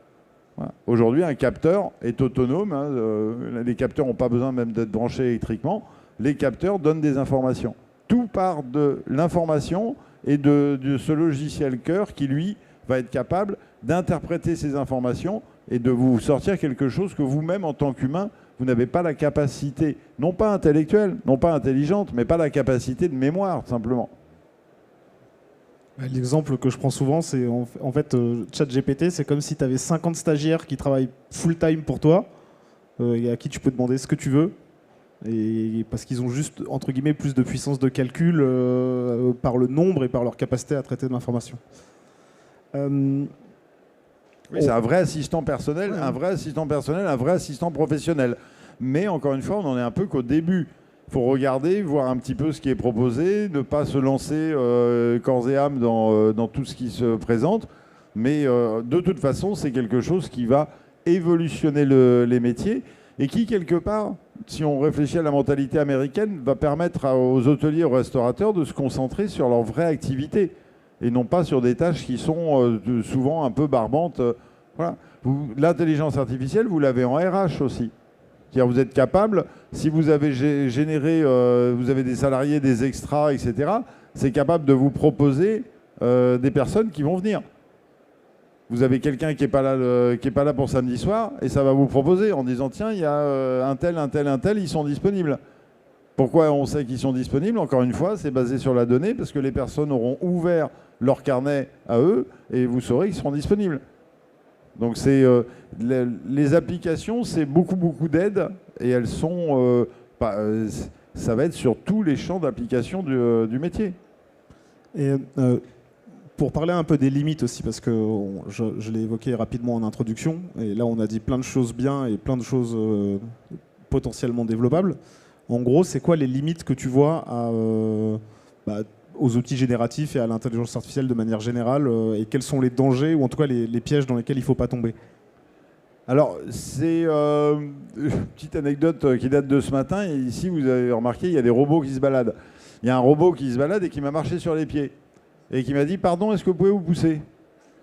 Voilà. Aujourd'hui, un capteur est autonome. Hein, les capteurs n'ont pas besoin même d'être branchés électriquement. Les capteurs donnent des informations. Tout part de l'information et de ce logiciel cœur qui, lui, va être capable d'interpréter ces informations et de vous sortir quelque chose que vous-même, en tant qu'humain, vous n'avez pas la capacité, non pas intellectuelle, non pas intelligente, mais pas la capacité de mémoire, tout simplement. L'exemple que je prends souvent, c'est en fait ChatGPT, c'est comme si tu avais 50 stagiaires qui travaillent full-time pour toi, et à qui tu peux demander ce que tu veux, et parce qu'ils ont juste, entre guillemets, plus de puissance de calcul par le nombre et par leur capacité à traiter de l'information. Oui, c'est un vrai assistant personnel, un vrai assistant professionnel. Mais encore une fois, on n'en est un peu qu'au début. Il faut regarder, voir un petit peu ce qui est proposé, ne pas se lancer corps et âme dans tout ce qui se présente. Mais de toute façon, c'est quelque chose qui va évolutionner les métiers et qui, quelque part, si on réfléchit à la mentalité américaine, va permettre aux hôteliers, aux restaurateurs de se concentrer sur leur vraie activité et non pas sur des tâches qui sont souvent un peu barbantes. Voilà. L'intelligence artificielle, vous l'avez en RH aussi. C'est-à-dire vous êtes capable, si vous avez généré, vous avez des salariés, des extras, etc., c'est capable de vous proposer des personnes qui vont venir. Vous avez quelqu'un qui n'est pas là pour samedi soir, et ça va vous proposer en disant tiens, il y a un tel, ils sont disponibles. Pourquoi on sait qu'ils sont disponibles? Encore une fois, c'est basé sur la donnée, parce que les personnes auront ouvert leur carnet à eux, et vous saurez qu'ils seront disponibles. Donc les applications, c'est beaucoup d'aides, et elles sont, ça va être sur tous les champs d'application du métier. Et pour parler un peu des limites aussi, parce que je l'ai évoqué rapidement en introduction, et là on a dit plein de choses bien et plein de choses potentiellement développables. En gros, c'est quoi les limites que tu vois aux outils génératifs et à l'intelligence artificielle de manière générale, et quels sont les dangers, ou en tout cas les pièges dans lesquels il ne faut pas tomber? Alors, c'est une petite anecdote qui date de ce matin. Et ici, vous avez remarqué, il y a des robots qui se baladent. Il y a un robot qui se balade et qui m'a marché sur les pieds. Et qui m'a dit, pardon, est-ce que vous pouvez vous pousser?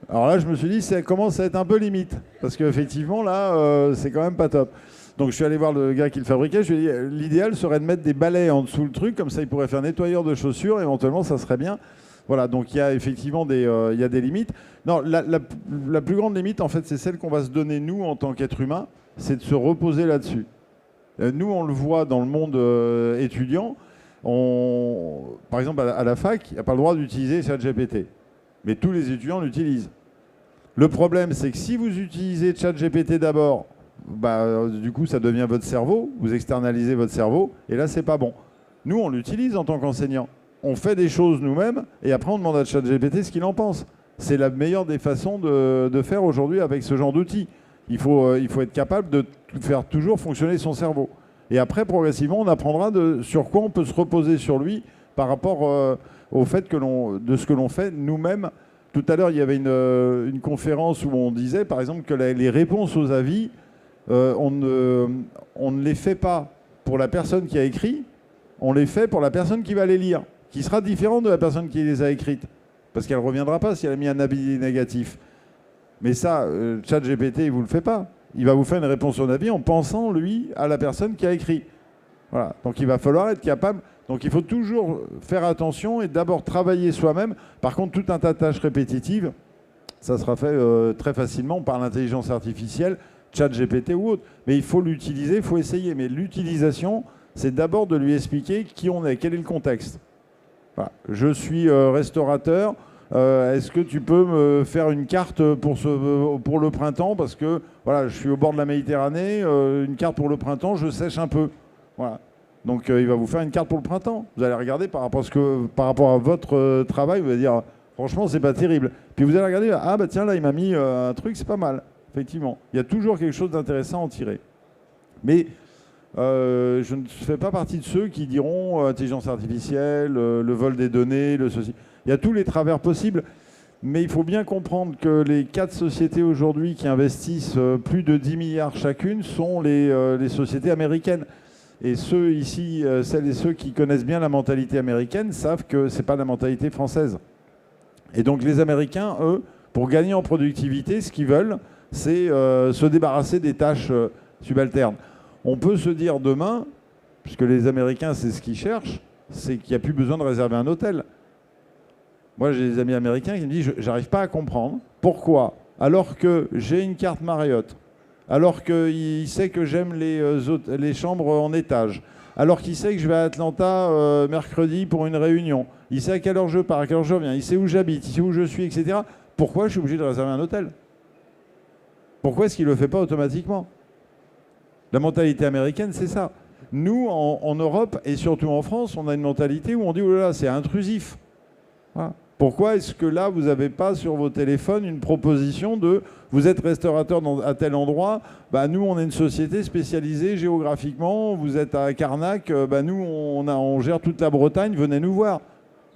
Alors là, je me suis dit, ça commence à être un peu limite. Parce qu'effectivement, là, c'est quand même pas top. Donc je suis allé voir le gars qui le fabriquait. Je lui ai dit, l'idéal serait de mettre des balais en dessous le truc. Comme ça, il pourrait faire nettoyeur de chaussures. Éventuellement, ça serait bien. Voilà, donc il y a effectivement des limites. Non, la plus grande limite, en fait, c'est celle qu'on va se donner, nous, en tant qu'être humain, c'est de se reposer là-dessus. Nous, on le voit dans le monde étudiant. Par exemple, à la fac, il n'y a pas le droit d'utiliser ChatGPT. Mais tous les étudiants l'utilisent. Le problème, c'est que si vous utilisez ChatGPT d'abord, du coup, ça devient votre cerveau. Vous externalisez votre cerveau. Et là, c'est pas bon. Nous, on l'utilise en tant qu'enseignant. On fait des choses nous-mêmes et après on demande à ChatGPT ce qu'il en pense. C'est la meilleure des façons de faire aujourd'hui avec ce genre d'outils. Il faut être capable de faire toujours fonctionner son cerveau. Et après, progressivement, on apprendra sur quoi on peut se reposer sur lui par rapport au fait de ce que l'on fait nous-mêmes. Tout à l'heure, il y avait une conférence où on disait, par exemple, que les réponses aux avis, on ne les fait pas pour la personne qui a écrit, on les fait pour la personne qui va les lire, qui sera différente de la personne qui les a écrites. Parce qu'elle ne reviendra pas si elle a mis un avis négatif. Mais ça, ChatGPT, il ne vous le fait pas. Il va vous faire une réponse au avis en pensant, lui, à la personne qui a écrit. Voilà. Donc il va falloir être capable. Donc il faut toujours faire attention et d'abord travailler soi-même. Par contre, tout un tas de tâches répétitives, ça sera fait très facilement par l'intelligence artificielle, ChatGPT ou autre. Mais il faut l'utiliser, il faut essayer. Mais l'utilisation, c'est d'abord de lui expliquer qui on est, quel est le contexte. Voilà. Je suis restaurateur. Est-ce que tu peux me faire une carte pour le printemps? Parce que voilà, je suis au bord de la Méditerranée. Une carte pour le printemps, je sèche un peu. Voilà. Donc il va vous faire une carte pour le printemps. Vous allez regarder par rapport à votre travail, vous allez dire franchement c'est pas terrible. Puis vous allez regarder, ah bah tiens là il m'a mis un truc, c'est pas mal. Effectivement, il y a toujours quelque chose d'intéressant à en tirer. Mais je ne fais pas partie de ceux qui diront intelligence artificielle, le vol des données, le ceci. Il y a tous les travers possibles, mais il faut bien comprendre que les 4 sociétés aujourd'hui qui investissent plus de 10 milliards chacune sont les sociétés américaines. Et ceux ici, celles et ceux qui connaissent bien la mentalité américaine, savent que ce n'est pas la mentalité française. Et donc les Américains, eux, pour gagner en productivité, ce qu'ils veulent, c'est se débarrasser des tâches subalternes. On peut se dire demain, puisque les Américains, c'est ce qu'ils cherchent, c'est qu'il n'y a plus besoin de réserver un hôtel. Moi, j'ai des amis américains qui me disent, j'arrive pas à comprendre pourquoi, alors que j'ai une carte Marriott, alors qu'il sait que j'aime les chambres en étage, alors qu'il sait que je vais à Atlanta mercredi pour une réunion, il sait à quelle heure je pars, à quelle heure je reviens, il sait où j'habite, il sait où je suis, etc. Pourquoi je suis obligé de réserver un hôtel? Pourquoi est-ce qu'il ne le fait pas automatiquement? La mentalité américaine, c'est ça. Nous, en Europe et surtout en France, on a une mentalité où on dit oh là là, c'est intrusif. Voilà. Pourquoi est-ce que là, vous n'avez pas sur vos téléphones une proposition de vous êtes restaurateur à tel endroit, bah, nous, on est une société spécialisée géographiquement, vous êtes à Carnac, bah, nous, on gère toute la Bretagne, venez nous voir.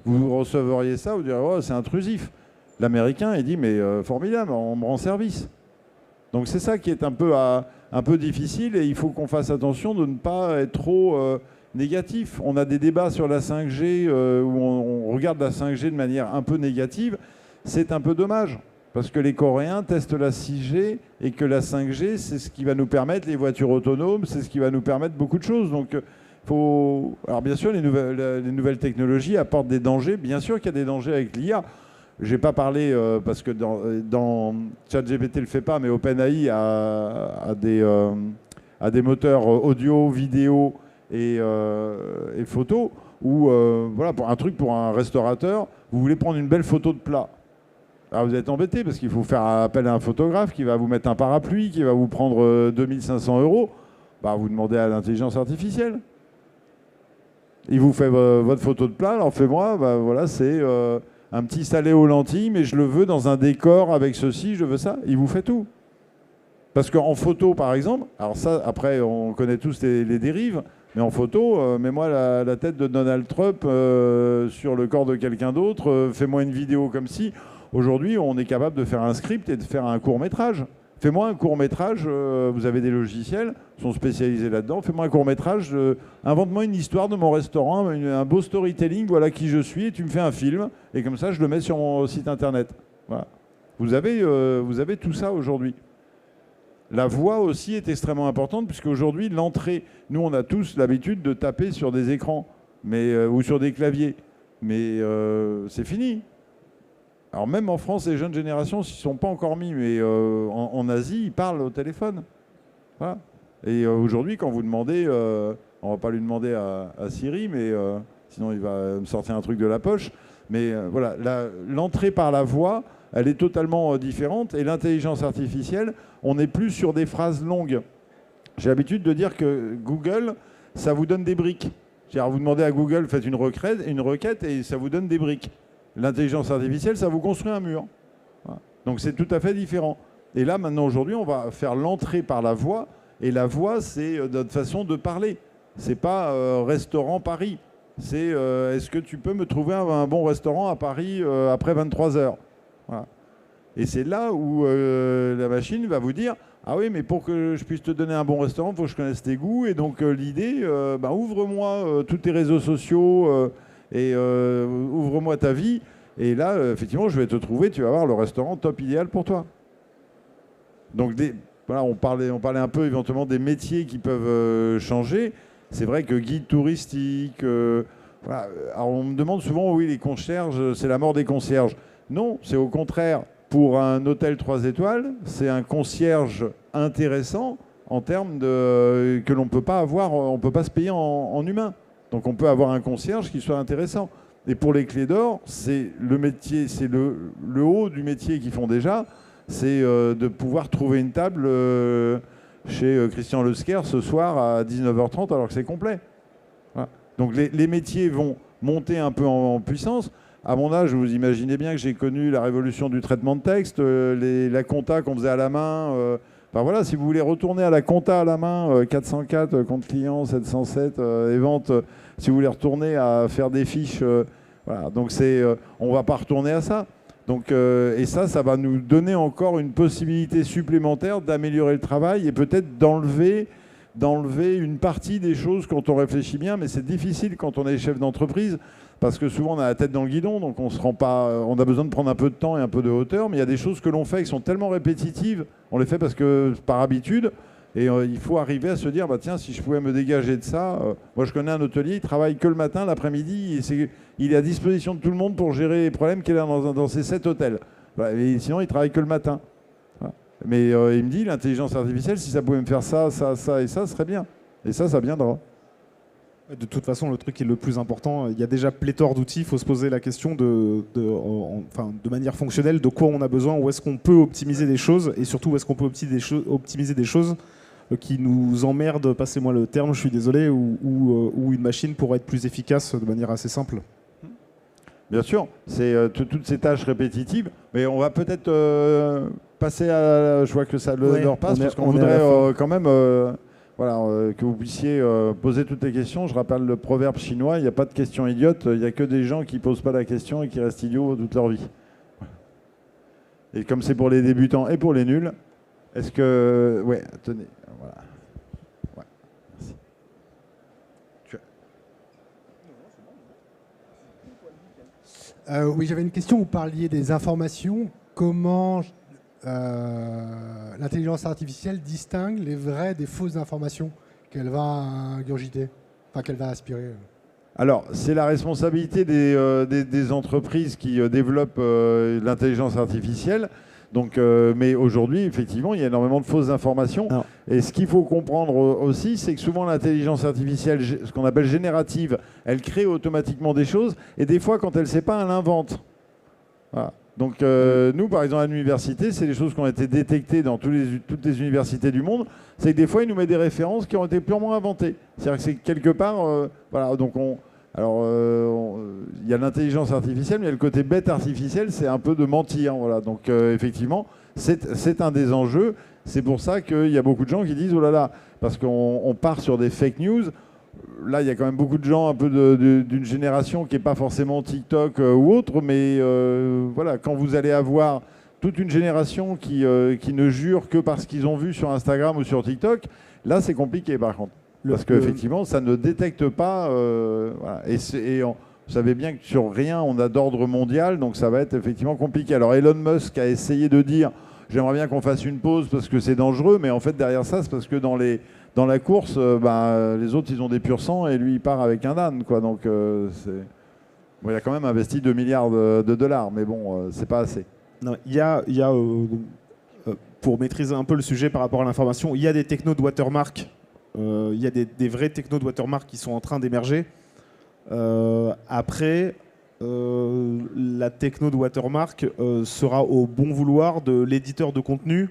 Vous recevriez ça, vous direz oh, c'est intrusif. L'Américain, il dit mais formidable, on me rend service. Donc c'est ça qui est un peu difficile et il faut qu'on fasse attention de ne pas être trop négatif. On a des débats sur la 5G où on regarde la 5G de manière un peu négative. C'est un peu dommage parce que les Coréens testent la 6G et que la 5G, c'est ce qui va nous permettre les voitures autonomes, c'est ce qui va nous permettre beaucoup de choses. Donc alors bien sûr, les nouvelles technologies apportent des dangers. Bien sûr qu'il y a des dangers avec l'IA. Je n'ai pas parlé, parce que dans ChatGPT ne le fait pas, mais OpenAI a des moteurs audio, vidéo et photo, où, voilà, pour un restaurateur, vous voulez prendre une belle photo de plat. Alors vous êtes embêté, parce qu'il faut faire appel à un photographe qui va vous mettre un parapluie, qui va vous prendre 2500 €. Bah, vous demandez à l'intelligence artificielle. Il vous fait votre photo de plat, alors fais-moi, bah, voilà, c'est... un petit salé aux lentilles, mais je le veux dans un décor avec ceci, je veux ça. Il vous fait tout. Parce qu'en photo, par exemple, alors ça, après, on connaît tous les dérives, mais en photo, mets-moi la tête de Donald Trump sur le corps de quelqu'un d'autre, fais-moi une vidéo comme si. Aujourd'hui, on est capable de faire un script et de faire un court-métrage. Fais-moi un court-métrage, vous avez des logiciels, qui sont spécialisés là-dedans, fais-moi un court-métrage, invente-moi une histoire de mon restaurant, un beau storytelling, voilà qui je suis, et tu me fais un film, et comme ça, je le mets sur mon site internet. Voilà. Vous avez tout ça aujourd'hui. La voix aussi est extrêmement importante, puisqu'aujourd'hui, l'entrée, nous, on a tous l'habitude de taper sur des écrans ou sur des claviers, mais c'est fini. Alors même en France, les jeunes générations s'y sont pas encore mis, mais en Asie, ils parlent au téléphone. Voilà. Et aujourd'hui, quand vous demandez, on va pas lui demander à Siri, mais sinon il va me sortir un truc de la poche. Mais voilà, l'entrée par la voix, elle est totalement différente. Et l'intelligence artificielle, on n'est plus sur des phrases longues. J'ai l'habitude de dire que Google, ça vous donne des briques. C'est-à-dire, vous demandez à Google, faites une requête et ça vous donne des briques. L'intelligence artificielle, ça vous construit un mur. Voilà. Donc c'est tout à fait différent. Et là, maintenant, aujourd'hui, on va faire l'entrée par la voix. Et la voix, c'est notre façon de parler. C'est pas restaurant Paris. C'est est-ce que tu peux me trouver un bon restaurant à Paris après 23 heures. Voilà. Et c'est là où la machine va vous dire ah oui, mais pour que je puisse te donner un bon restaurant, il faut que je connaisse tes goûts. Et donc l'idée, ouvre-moi tous tes réseaux sociaux et ouvre-moi ta vie. Et là, effectivement, je vais te trouver, tu vas avoir le restaurant top idéal pour toi. Donc voilà, on parlait un peu éventuellement des métiers qui peuvent changer. C'est vrai que guide touristique, voilà. Alors on me demande souvent, oui, les concierges, c'est la mort des concierges. Non, c'est au contraire. Pour un hôtel 3 étoiles, c'est un concierge intéressant en termes que l'on ne peut pas avoir, on ne peut pas se payer en humain. Donc on peut avoir un concierge qui soit intéressant. Et pour les clés d'or, c'est le métier, c'est le haut du métier qu'ils font déjà, c'est de pouvoir trouver une table chez Christian Lesquer ce soir à 19h30 alors que c'est complet. Voilà. Donc les métiers vont monter un peu en puissance. À mon âge, vous imaginez bien que j'ai connu la révolution du traitement de texte, la compta qu'on faisait à la main. Enfin voilà, si vous voulez retourner à la compta à la main, 404, compte client, 707, et ventes, si vous voulez retourner à faire des fiches, voilà. Donc on ne va pas retourner à ça. Donc, et ça va nous donner encore une possibilité supplémentaire d'améliorer le travail et peut-être d'enlever une partie des choses quand on réfléchit bien, mais c'est difficile quand on est chef d'entreprise. Parce que souvent on a la tête dans le guidon, donc on a besoin de prendre un peu de temps et un peu de hauteur, mais il y a des choses que l'on fait qui sont tellement répétitives, on les fait parce que par habitude, et il faut arriver à se dire, bah tiens, si je pouvais me dégager de ça, moi je connais un hôtelier, il travaille que le matin, l'après-midi, il est à disposition de tout le monde pour gérer les problèmes qu'il a dans ses 7 hôtels. Voilà, et sinon il travaille que le matin. Voilà. Mais il me dit, l'intelligence artificielle, si ça pouvait me faire ça, ça, ça et ça, ce serait bien. Et ça viendra. De toute façon, le truc qui est le plus important, il y a déjà pléthore d'outils, il faut se poser la question de manière fonctionnelle, de quoi on a besoin, où est-ce qu'on peut optimiser des choses, et surtout où est-ce qu'on peut optimiser des choses qui nous emmerdent, passez-moi le terme, je suis désolé, où une machine pourrait être plus efficace de manière assez simple. Bien sûr, c'est toutes ces tâches répétitives, mais on va peut-être passer à... Je vois que ça leur passe, parce qu'on voudrait quand même... Voilà, que vous puissiez poser toutes les questions. Je rappelle le proverbe chinois, il n'y a pas de questions idiotes, il n'y a que des gens qui ne posent pas la question et qui restent idiots toute leur vie. Et comme c'est pour les débutants et pour les nuls, est-ce que... Ouais, tenez, voilà. Ouais, merci. Oui, j'avais une question, vous parliez des informations. Comment l'intelligence artificielle distingue les vraies des fausses informations qu'elle va ingurgiter, enfin qu'elle va aspirer? Alors, c'est la responsabilité des entreprises qui développent l'intelligence artificielle. Donc, mais aujourd'hui, effectivement, il y a énormément de fausses informations. Alors, et ce qu'il faut comprendre aussi, c'est que souvent l'intelligence artificielle, ce qu'on appelle générative, elle crée automatiquement des choses. Et des fois, quand elle ne sait pas, elle invente. Voilà. Donc nous, par exemple, à l'université, c'est des choses qui ont été détectées dans toutes les universités du monde. C'est que des fois, ils nous mettent des références qui ont été purement inventées. C'est-à-dire que c'est quelque part... voilà, donc Alors, il y a l'intelligence artificielle, mais il y a le côté bête artificielle, c'est un peu de mentir. Voilà. Donc, effectivement, c'est un des enjeux. C'est pour ça qu'il y a beaucoup de gens qui disent, oh là là, parce qu'on part sur des fake news. Là, il y a quand même beaucoup de gens un peu d'une génération qui n'est pas forcément TikTok ou autre, mais voilà, quand vous allez avoir toute une génération qui ne jure que parce qu'ils ont vu sur Instagram ou sur TikTok, là, c'est compliqué par contre. Parce qu'effectivement, ça ne détecte pas. Voilà. Et vous savez bien que sur rien, on a d'ordre mondial, donc ça va être effectivement compliqué. Alors Elon Musk a essayé de dire j'aimerais bien qu'on fasse une pause parce que c'est dangereux, mais en fait, derrière ça, c'est parce que dans la course, les autres, ils ont des pur sang et lui, il part avec un âne. Quoi. Donc, bon, il a quand même investi 2 milliards de dollars, mais bon, c'est pas assez. Non, pour maîtriser un peu le sujet par rapport à l'information, il y a des technos de watermark. Il y a des vrais technos de watermark qui sont en train d'émerger. Après, la techno de watermark sera au bon vouloir de l'éditeur de contenu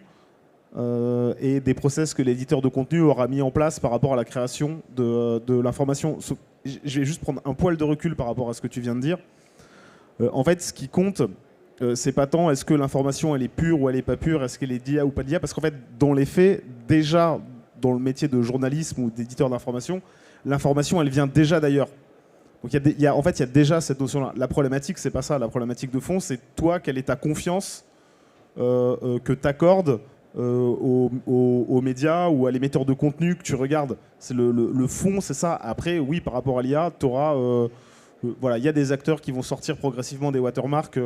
et des process que l'éditeur de contenu aura mis en place par rapport à la création de l'information. Je vais juste prendre un poil de recul par rapport à ce que tu viens de dire. En fait, ce qui compte, c'est pas tant est-ce que l'information elle est pure ou elle est pas pure, est-ce qu'elle est d'IA ou pas d'IA, parce qu'en fait, dans les faits, déjà dans le métier de journalisme ou d'éditeur d'information, l'information elle vient déjà d'ailleurs. Donc en fait, il y a déjà cette notion-là. La problématique, c'est pas ça. La problématique de fond, c'est toi, quelle est ta confiance que tu accordes aux médias ou à l'émetteur de contenu que tu regardes. C'est le fond, c'est ça. Après, oui, par rapport à l'IA, tu auras... voilà, il y a des acteurs qui vont sortir progressivement des watermarks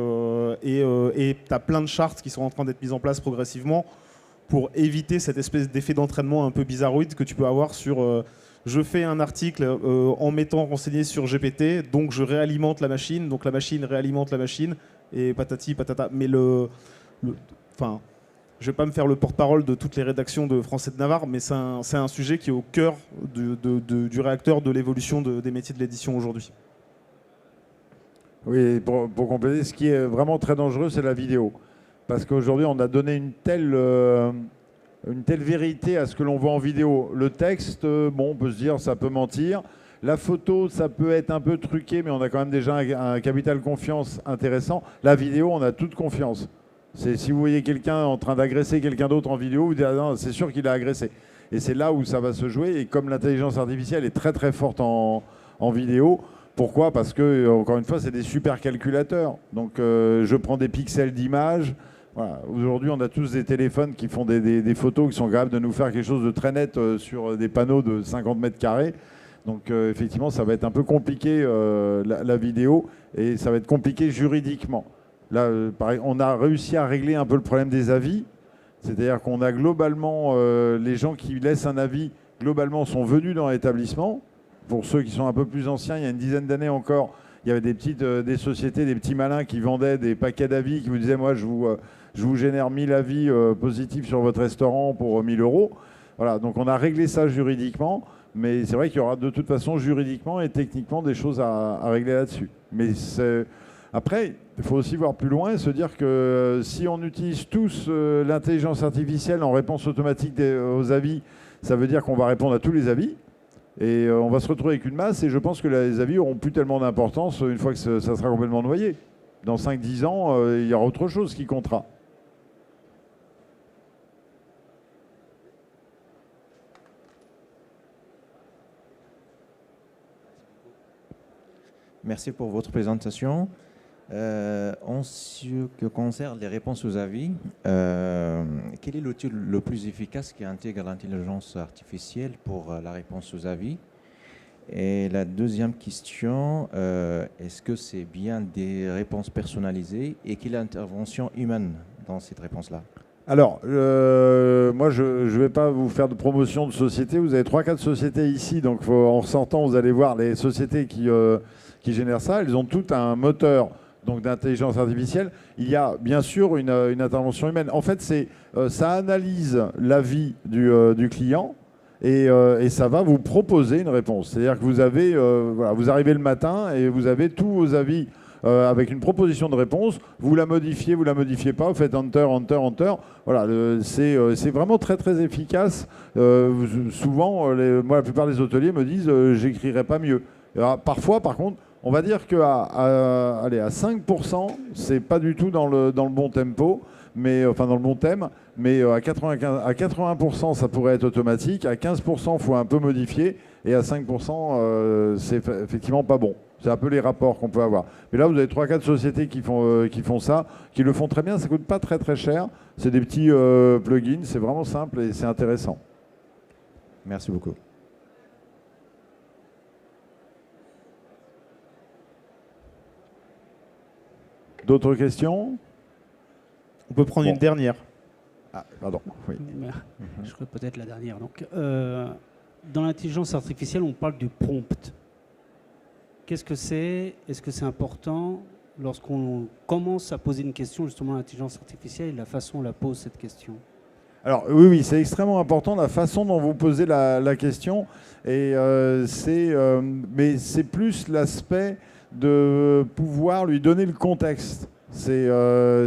et tu as plein de chartes qui sont en train d'être mises en place progressivement pour éviter cette espèce d'effet d'entraînement un peu bizarroïde que tu peux avoir sur... je fais un article en m'étant renseigné sur GPT, donc je réalimente la machine, donc la machine réalimente la machine, et patati patata. Mais enfin, je vais pas me faire le porte-parole de toutes les rédactions de Français de Navarre, mais c'est un sujet qui est au cœur du réacteur de l'évolution des métiers de l'édition aujourd'hui. Oui, pour compléter, ce qui est vraiment très dangereux, c'est la vidéo. Parce qu'aujourd'hui, on a donné une telle vérité à ce que l'on voit en vidéo. Le texte, bon, on peut se dire, ça peut mentir. La photo, ça peut être un peu truqué, mais on a quand même déjà un capital confiance intéressant. La vidéo, on a toute confiance. Si vous voyez quelqu'un en train d'agresser quelqu'un d'autre en vidéo, vous dites, ah non, c'est sûr qu'il a agressé. Et c'est là où ça va se jouer. Et comme l'intelligence artificielle est très très forte en vidéo, pourquoi ? Parce que, encore une fois, c'est des super calculateurs. Donc, je prends des pixels d'image. Voilà. Aujourd'hui, on a tous des téléphones qui font des photos qui sont capables de nous faire quelque chose de très net sur des panneaux de 50 mètres carrés. Donc, effectivement, ça va être un peu compliqué, la vidéo, et ça va être compliqué juridiquement. Là, pareil, on a réussi à régler un peu le problème des avis. C'est-à-dire qu'on a globalement, les gens qui laissent un avis, globalement, sont venus dans l'établissement. Pour ceux qui sont un peu plus anciens, il y a une dizaine d'années encore, il y avait des sociétés, des petits malins qui vendaient des paquets d'avis, qui vous disaient, moi, je vous génère 1000 avis positifs sur votre restaurant pour 1000 €. Voilà, donc on a réglé ça juridiquement, mais c'est vrai qu'il y aura de toute façon juridiquement et techniquement des choses à régler là-dessus. Mais après, il faut aussi voir plus loin et se dire que si on utilise tous l'intelligence artificielle en réponse automatique aux avis, ça veut dire qu'on va répondre à tous les avis. Et on va se retrouver avec une masse, et je pense que les avis n'auront plus tellement d'importance une fois que ça sera complètement noyé. Dans 5-10 ans, il y aura autre chose qui comptera. Merci pour votre présentation. En ce qui concerne les réponses aux avis, quel est l'outil le plus efficace qui intègre l'intelligence artificielle pour la réponse aux avis? Et la deuxième question, est-ce que c'est bien des réponses personnalisées et quelle est l'intervention humaine dans cette réponse-là? Alors, moi, je ne vais pas vous faire de promotion de société. Vous avez 3-4 sociétés ici, donc en ressortant, vous allez voir les sociétés qui génèrent ça. Elles ont toutes un moteur d'intelligence artificielle. Il y a bien sûr une intervention humaine. En fait, ça analyse l'avis du client et ça va vous proposer une réponse. C'est-à-dire que vous arrivez le matin et vous avez tous vos avis avec une proposition de réponse. Vous la modifiez pas, vous faites Enter, Enter, Enter. Voilà, c'est vraiment très très efficace. Souvent, moi, la plupart des hôteliers me disent j'écrirai pas mieux. Alors, parfois, par contre, on va dire qu'à à 5%, c'est pas du tout dans le bon tempo, mais, enfin dans le bon thème, mais à 80%, ça pourrait être automatique, à 15%, il faut un peu modifier, et à 5%, c'est effectivement pas bon. C'est un peu les rapports qu'on peut avoir. Mais là, vous avez 3-4 sociétés qui font ça, qui le font très bien. Ça coûte pas très très cher. C'est des petits plugins, c'est vraiment simple et c'est intéressant. Merci beaucoup. D'autres questions? On peut prendre une dernière. Ah, pardon. Oui. Je crois peut-être la dernière. Donc, dans l'intelligence artificielle, on parle du prompt. Qu'est-ce que c'est? Est-ce que c'est important lorsqu'on commence à poser une question justement à l'intelligence artificielle et la façon dont on la pose cette question? Alors oui, c'est extrêmement important la façon dont vous posez la question. Et mais c'est plus l'aspect de pouvoir lui donner le contexte. C'est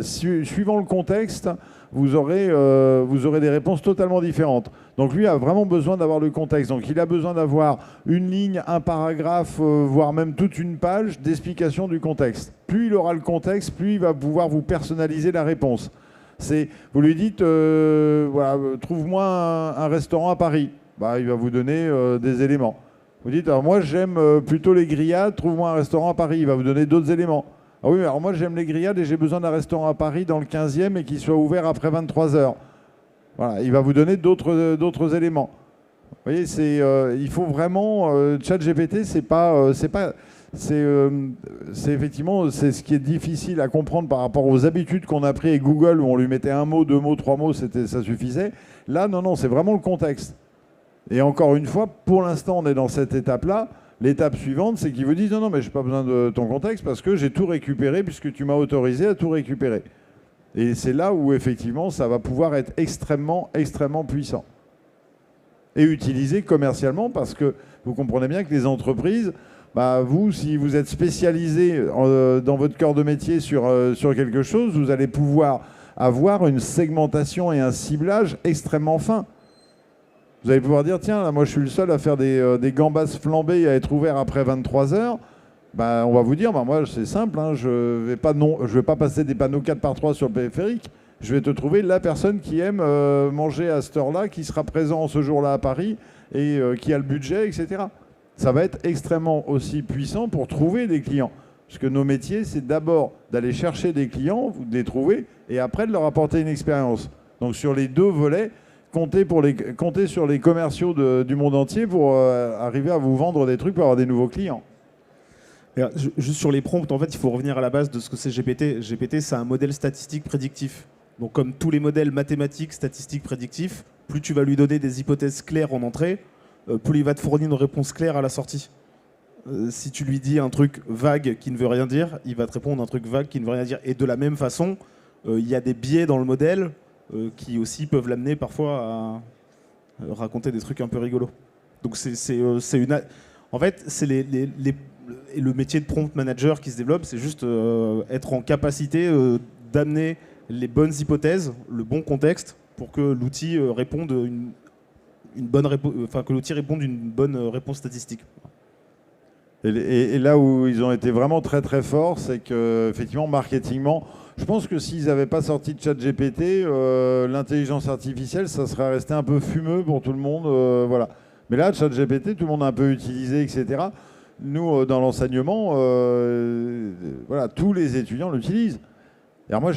suivant le contexte, vous aurez des réponses totalement différentes. Donc lui a vraiment besoin d'avoir le contexte. Donc il a besoin d'avoir une ligne, un paragraphe, voire même toute une page d'explication du contexte. Plus il aura le contexte, plus il va pouvoir vous personnaliser la réponse. Vous lui dites, voilà, trouve-moi un restaurant à Paris. Bah, il va vous donner des éléments. Vous dites, alors moi j'aime plutôt les grillades, trouve-moi un restaurant à Paris. Il va vous donner d'autres éléments. Ah oui, alors moi j'aime les grillades et j'ai besoin d'un restaurant à Paris dans le 15e et qui soit ouvert après 23 h. Voilà, il va vous donner d'autres éléments. Vous voyez, il faut vraiment... ChatGPT, c'est effectivement ce qui est difficile à comprendre par rapport aux habitudes qu'on a pris avec Google où on lui mettait 1 mot, 2 mots, 3 mots, ça suffisait. Là, non, c'est vraiment le contexte. Et encore une fois, pour l'instant, on est dans cette étape-là. L'étape suivante, c'est qu'ils vous disent non, mais je n'ai pas besoin de ton contexte parce que j'ai tout récupéré puisque tu m'as autorisé à tout récupérer. Et c'est là où, effectivement, ça va pouvoir être extrêmement, extrêmement puissant. Et utilisé commercialement parce que vous comprenez bien que les entreprises, bah, vous, si vous êtes spécialisé dans votre cœur de métier sur quelque chose, vous allez pouvoir avoir une segmentation et un ciblage extrêmement fin. Vous allez pouvoir dire, tiens, là, moi je suis le seul à faire des gambas flambées et à être ouvert après 23 h. Bah, on va vous dire, bah, moi c'est simple, hein, je ne vais pas passer des panneaux 4x3 sur le périphérique. Je vais te trouver la personne qui aime manger à cette heure-là, qui sera présent ce jour-là à Paris et qui a le budget, etc. Ça va être extrêmement aussi puissant pour trouver des clients. Parce que nos métiers, c'est d'abord d'aller chercher des clients, de les trouver, et après de leur apporter une expérience. Donc sur les deux volets, comptez sur les commerciaux du monde entier pour arriver à vous vendre des trucs pour avoir des nouveaux clients. Juste sur les prompts, en fait, il faut revenir à la base de ce que c'est GPT. GPT, c'est un modèle statistique prédictif. Donc comme tous les modèles mathématiques, statistiques, prédictifs, plus tu vas lui donner des hypothèses claires en entrée, plus il va te fournir une réponse claire à la sortie. Si tu lui dis un truc vague qui ne veut rien dire, il va te répondre un truc vague qui ne veut rien dire. Et de la même façon, il y a des biais dans le modèle qui aussi peuvent l'amener parfois à raconter des trucs un peu rigolos. Donc en fait, c'est le métier de prompt manager qui se développe, c'est juste être en capacité d'amener les bonnes hypothèses, le bon contexte, pour que l'outil réponde que l'outil réponde une bonne réponse statistique. Et là où ils ont été vraiment très très forts, c'est que effectivement marketingement, je pense que s'ils n'avaient pas sorti de ChatGPT, l'intelligence artificielle, ça serait resté un peu fumeux pour tout le monde, voilà. Mais là, ChatGPT, tout le monde a un peu utilisé, etc. Nous, dans l'enseignement, voilà, tous les étudiants l'utilisent. Alors moi,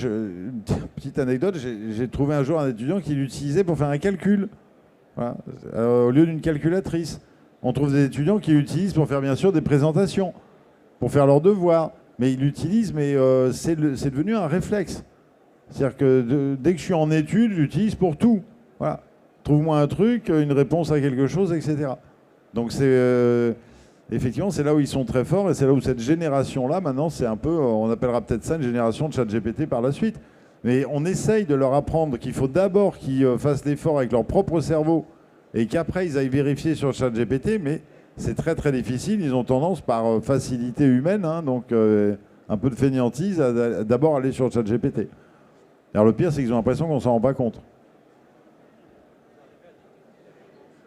petite anecdote, j'ai trouvé un jour un étudiant qui l'utilisait pour faire un calcul, voilà, au lieu d'une calculatrice. On trouve des étudiants qui l'utilisent pour faire bien sûr des présentations, pour faire leurs devoirs. Mais ils l'utilisent, mais c'est devenu un réflexe. C'est-à-dire que dès que je suis en études, j'utilise pour tout. Voilà. Trouve-moi un truc, une réponse à quelque chose, etc. Donc effectivement, c'est là où ils sont très forts et c'est là où cette génération-là, maintenant, c'est un peu, on appellera peut-être ça une génération de ChatGPT par la suite. Mais on essaye de leur apprendre qu'il faut d'abord qu'ils fassent l'effort avec leur propre cerveau et qu'après, ils aillent vérifier sur ChatGPT, mais c'est très très difficile. Ils ont tendance, par facilité humaine, hein, donc un peu de fainéantise, à d'abord aller sur ChatGPT. Alors le pire, c'est qu'ils ont l'impression qu'on ne s'en rend pas compte.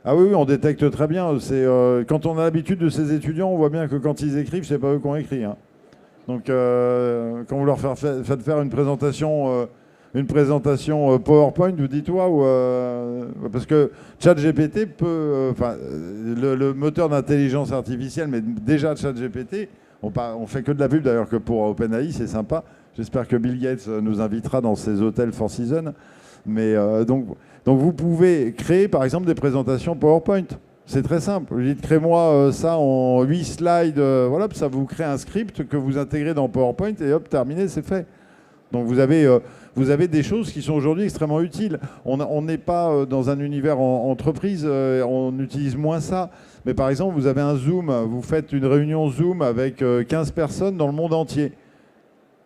Ah oui, oui, on détecte très bien. Quand on a l'habitude de ces étudiants, on voit bien que quand ils écrivent, c'est pas eux qui ont écrit, hein. Donc, quand vous leur faites faire une présentation PowerPoint, vous dites waouh, parce que ChatGPT peut, le moteur d'intelligence artificielle, mais déjà ChatGPT, on fait que de la pub d'ailleurs que pour OpenAI, c'est sympa. J'espère que Bill Gates nous invitera dans ses hôtels Four Seasons. Mais donc vous pouvez créer par exemple des présentations PowerPoint. C'est très simple. Vous dites crée-moi ça en 8 slides, voilà, ça vous crée un script que vous intégrez dans PowerPoint et hop, terminé, c'est fait. Donc vous avez des choses qui sont aujourd'hui extrêmement utiles. On n'est pas dans un univers en entreprise, on utilise moins ça. Mais par exemple, vous avez un Zoom, vous faites une réunion Zoom avec 15 personnes dans le monde entier.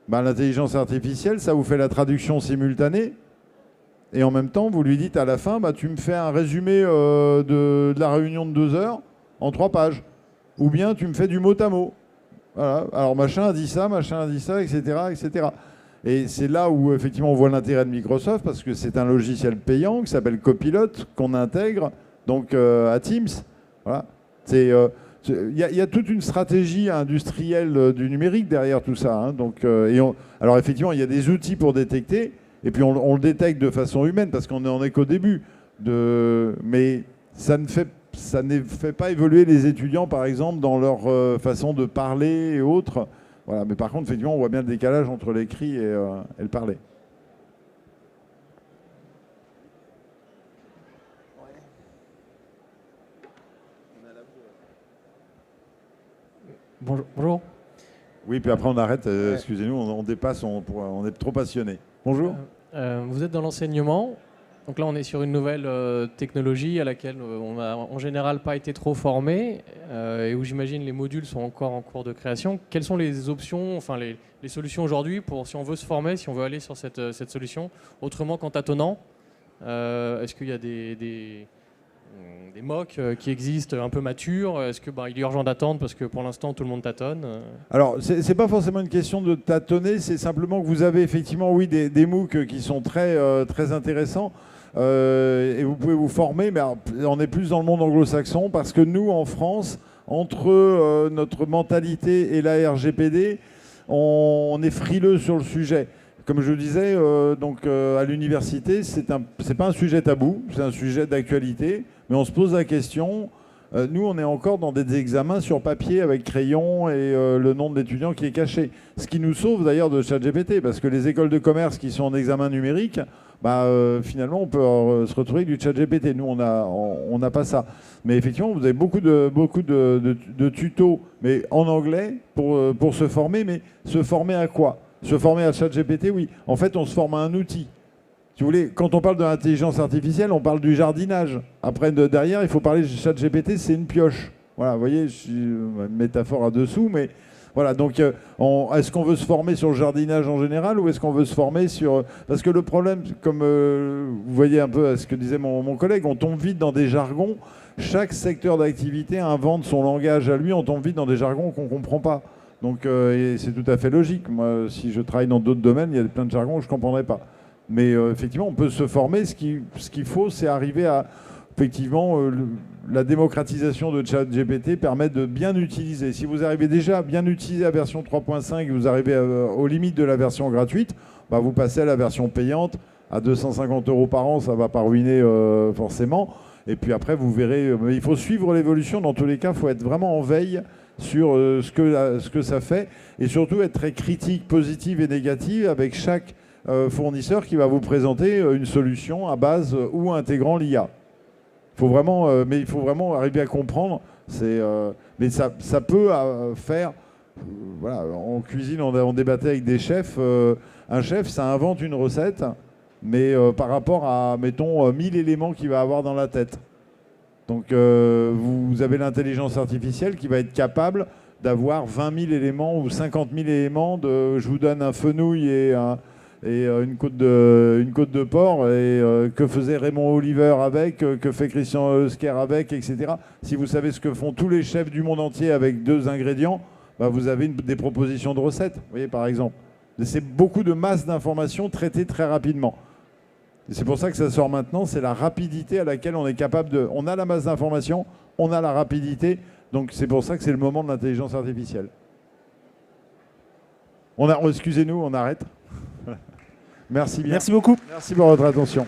Ben, l'intelligence artificielle, ça vous fait la traduction simultanée. Et en même temps, vous lui dites à la fin, bah, tu me fais un résumé de la réunion de 2 heures en 3 pages. Ou bien tu me fais du mot à mot. Voilà. Alors machin a dit ça, etc., etc. Et c'est là où effectivement on voit l'intérêt de Microsoft, parce que c'est un logiciel payant qui s'appelle Copilot, qu'on intègre donc à Teams. Voilà. Il y a toute une stratégie industrielle du numérique derrière tout ça, hein. Donc, alors effectivement, il y a des outils pour détecter. Et puis on le détecte de façon humaine parce qu'on n'en est qu'au début. Mais ça ne fait pas évoluer les étudiants, par exemple, dans leur façon de parler et autres. Voilà. Mais par contre, effectivement, on voit bien le décalage entre l'écrit et le parler. Bonjour. Oui, puis après on arrête. Excusez-nous, on dépasse, on est trop passionné. Bonjour. Vous êtes dans l'enseignement. Donc là, on est sur une nouvelle technologie à laquelle on n'a en général pas été trop formé et où j'imagine les modules sont encore en cours de création. Quelles sont les options, enfin les solutions aujourd'hui pour si on veut se former, si on veut aller sur cette solution autrement qu'en tâtonnant? Est-ce qu'il y a des MOOC qui existent un peu matures? Est-ce qu'il est urgent d'attendre parce que pour l'instant tout le monde tâtonne? Alors, c'est pas forcément une question de tâtonner, c'est simplement que vous avez effectivement, oui, des MOOC qui sont très intéressants et vous pouvez vous former, mais alors, on est plus dans le monde anglo-saxon parce que nous, en France, entre notre mentalité et la RGPD, on est frileux sur le sujet. Comme je le disais, à l'université, c'est pas un sujet tabou, c'est un sujet d'actualité, mais on se pose la question. Nous, on est encore dans des examens sur papier avec crayon et le nom de l'étudiant qui est caché. Ce qui nous sauve d'ailleurs de ChatGPT, parce que les écoles de commerce qui sont en examen numérique, finalement, on peut se retrouver avec du ChatGPT. Nous, on n'a pas ça. Mais effectivement, vous avez beaucoup de tutos, mais en anglais, pour se former. Mais se former à quoi? Se former à ChatGPT, oui. En fait, on se forme à un outil. Si vous voulez, quand on parle de l'intelligence artificielle, on parle du jardinage. Après, derrière, il faut parler de ChatGPT, c'est une pioche. Voilà, vous voyez, une métaphore à dessous, mais voilà. Donc, est-ce qu'on veut se former sur le jardinage en général ou est-ce qu'on veut se former sur... Parce que le problème, comme vous voyez un peu ce que disait mon collègue, on tombe vite dans des jargons. Chaque secteur d'activité invente son langage à lui, on tombe vite dans des jargons qu'on ne comprend pas. Donc, et c'est tout à fait logique. Moi, si je travaille dans d'autres domaines, il y a plein de jargons que je ne comprendrais pas. Mais effectivement, on peut se former. Ce qu'il faut, c'est arriver à... Effectivement, la démocratisation de ChatGPT permet de bien utiliser. Si vous arrivez déjà à bien utiliser la version 3.5 et vous arrivez aux limites de la version gratuite, vous passez à la version payante à 250 € par an. Ça ne va pas ruiner forcément. Et puis après, vous verrez... mais il faut suivre l'évolution. Dans tous les cas, il faut être vraiment en veille sur ce que ça fait. Et surtout, être très critique, positive et négative avec chaque fournisseur qui va vous présenter une solution à base ou intégrant l'IA. Mais il faut vraiment arriver à comprendre. Mais ça peut faire... voilà, en cuisine, on débattait avec des chefs. Un chef, ça invente une recette, mais par rapport à, mettons, 1000 éléments qu'il va avoir dans la tête. Donc vous avez l'intelligence artificielle qui va être capable d'avoir 20 000 éléments ou 50 000 éléments de... Je vous donne un fenouil et une côte de porc, et que faisait Raymond Oliver avec, que fait Christian Eusker avec, etc. Si vous savez ce que font tous les chefs du monde entier avec 2 ingrédients, vous avez des propositions de recettes, vous voyez, par exemple. C'est beaucoup de masse d'informations traitées très rapidement. Et c'est pour ça que ça sort maintenant, c'est la rapidité à laquelle on est capable de... On a la masse d'informations, on a la rapidité, donc c'est pour ça que c'est le moment de l'intelligence artificielle. Excusez-nous, on arrête. Merci bien. Merci beaucoup. Merci pour votre attention.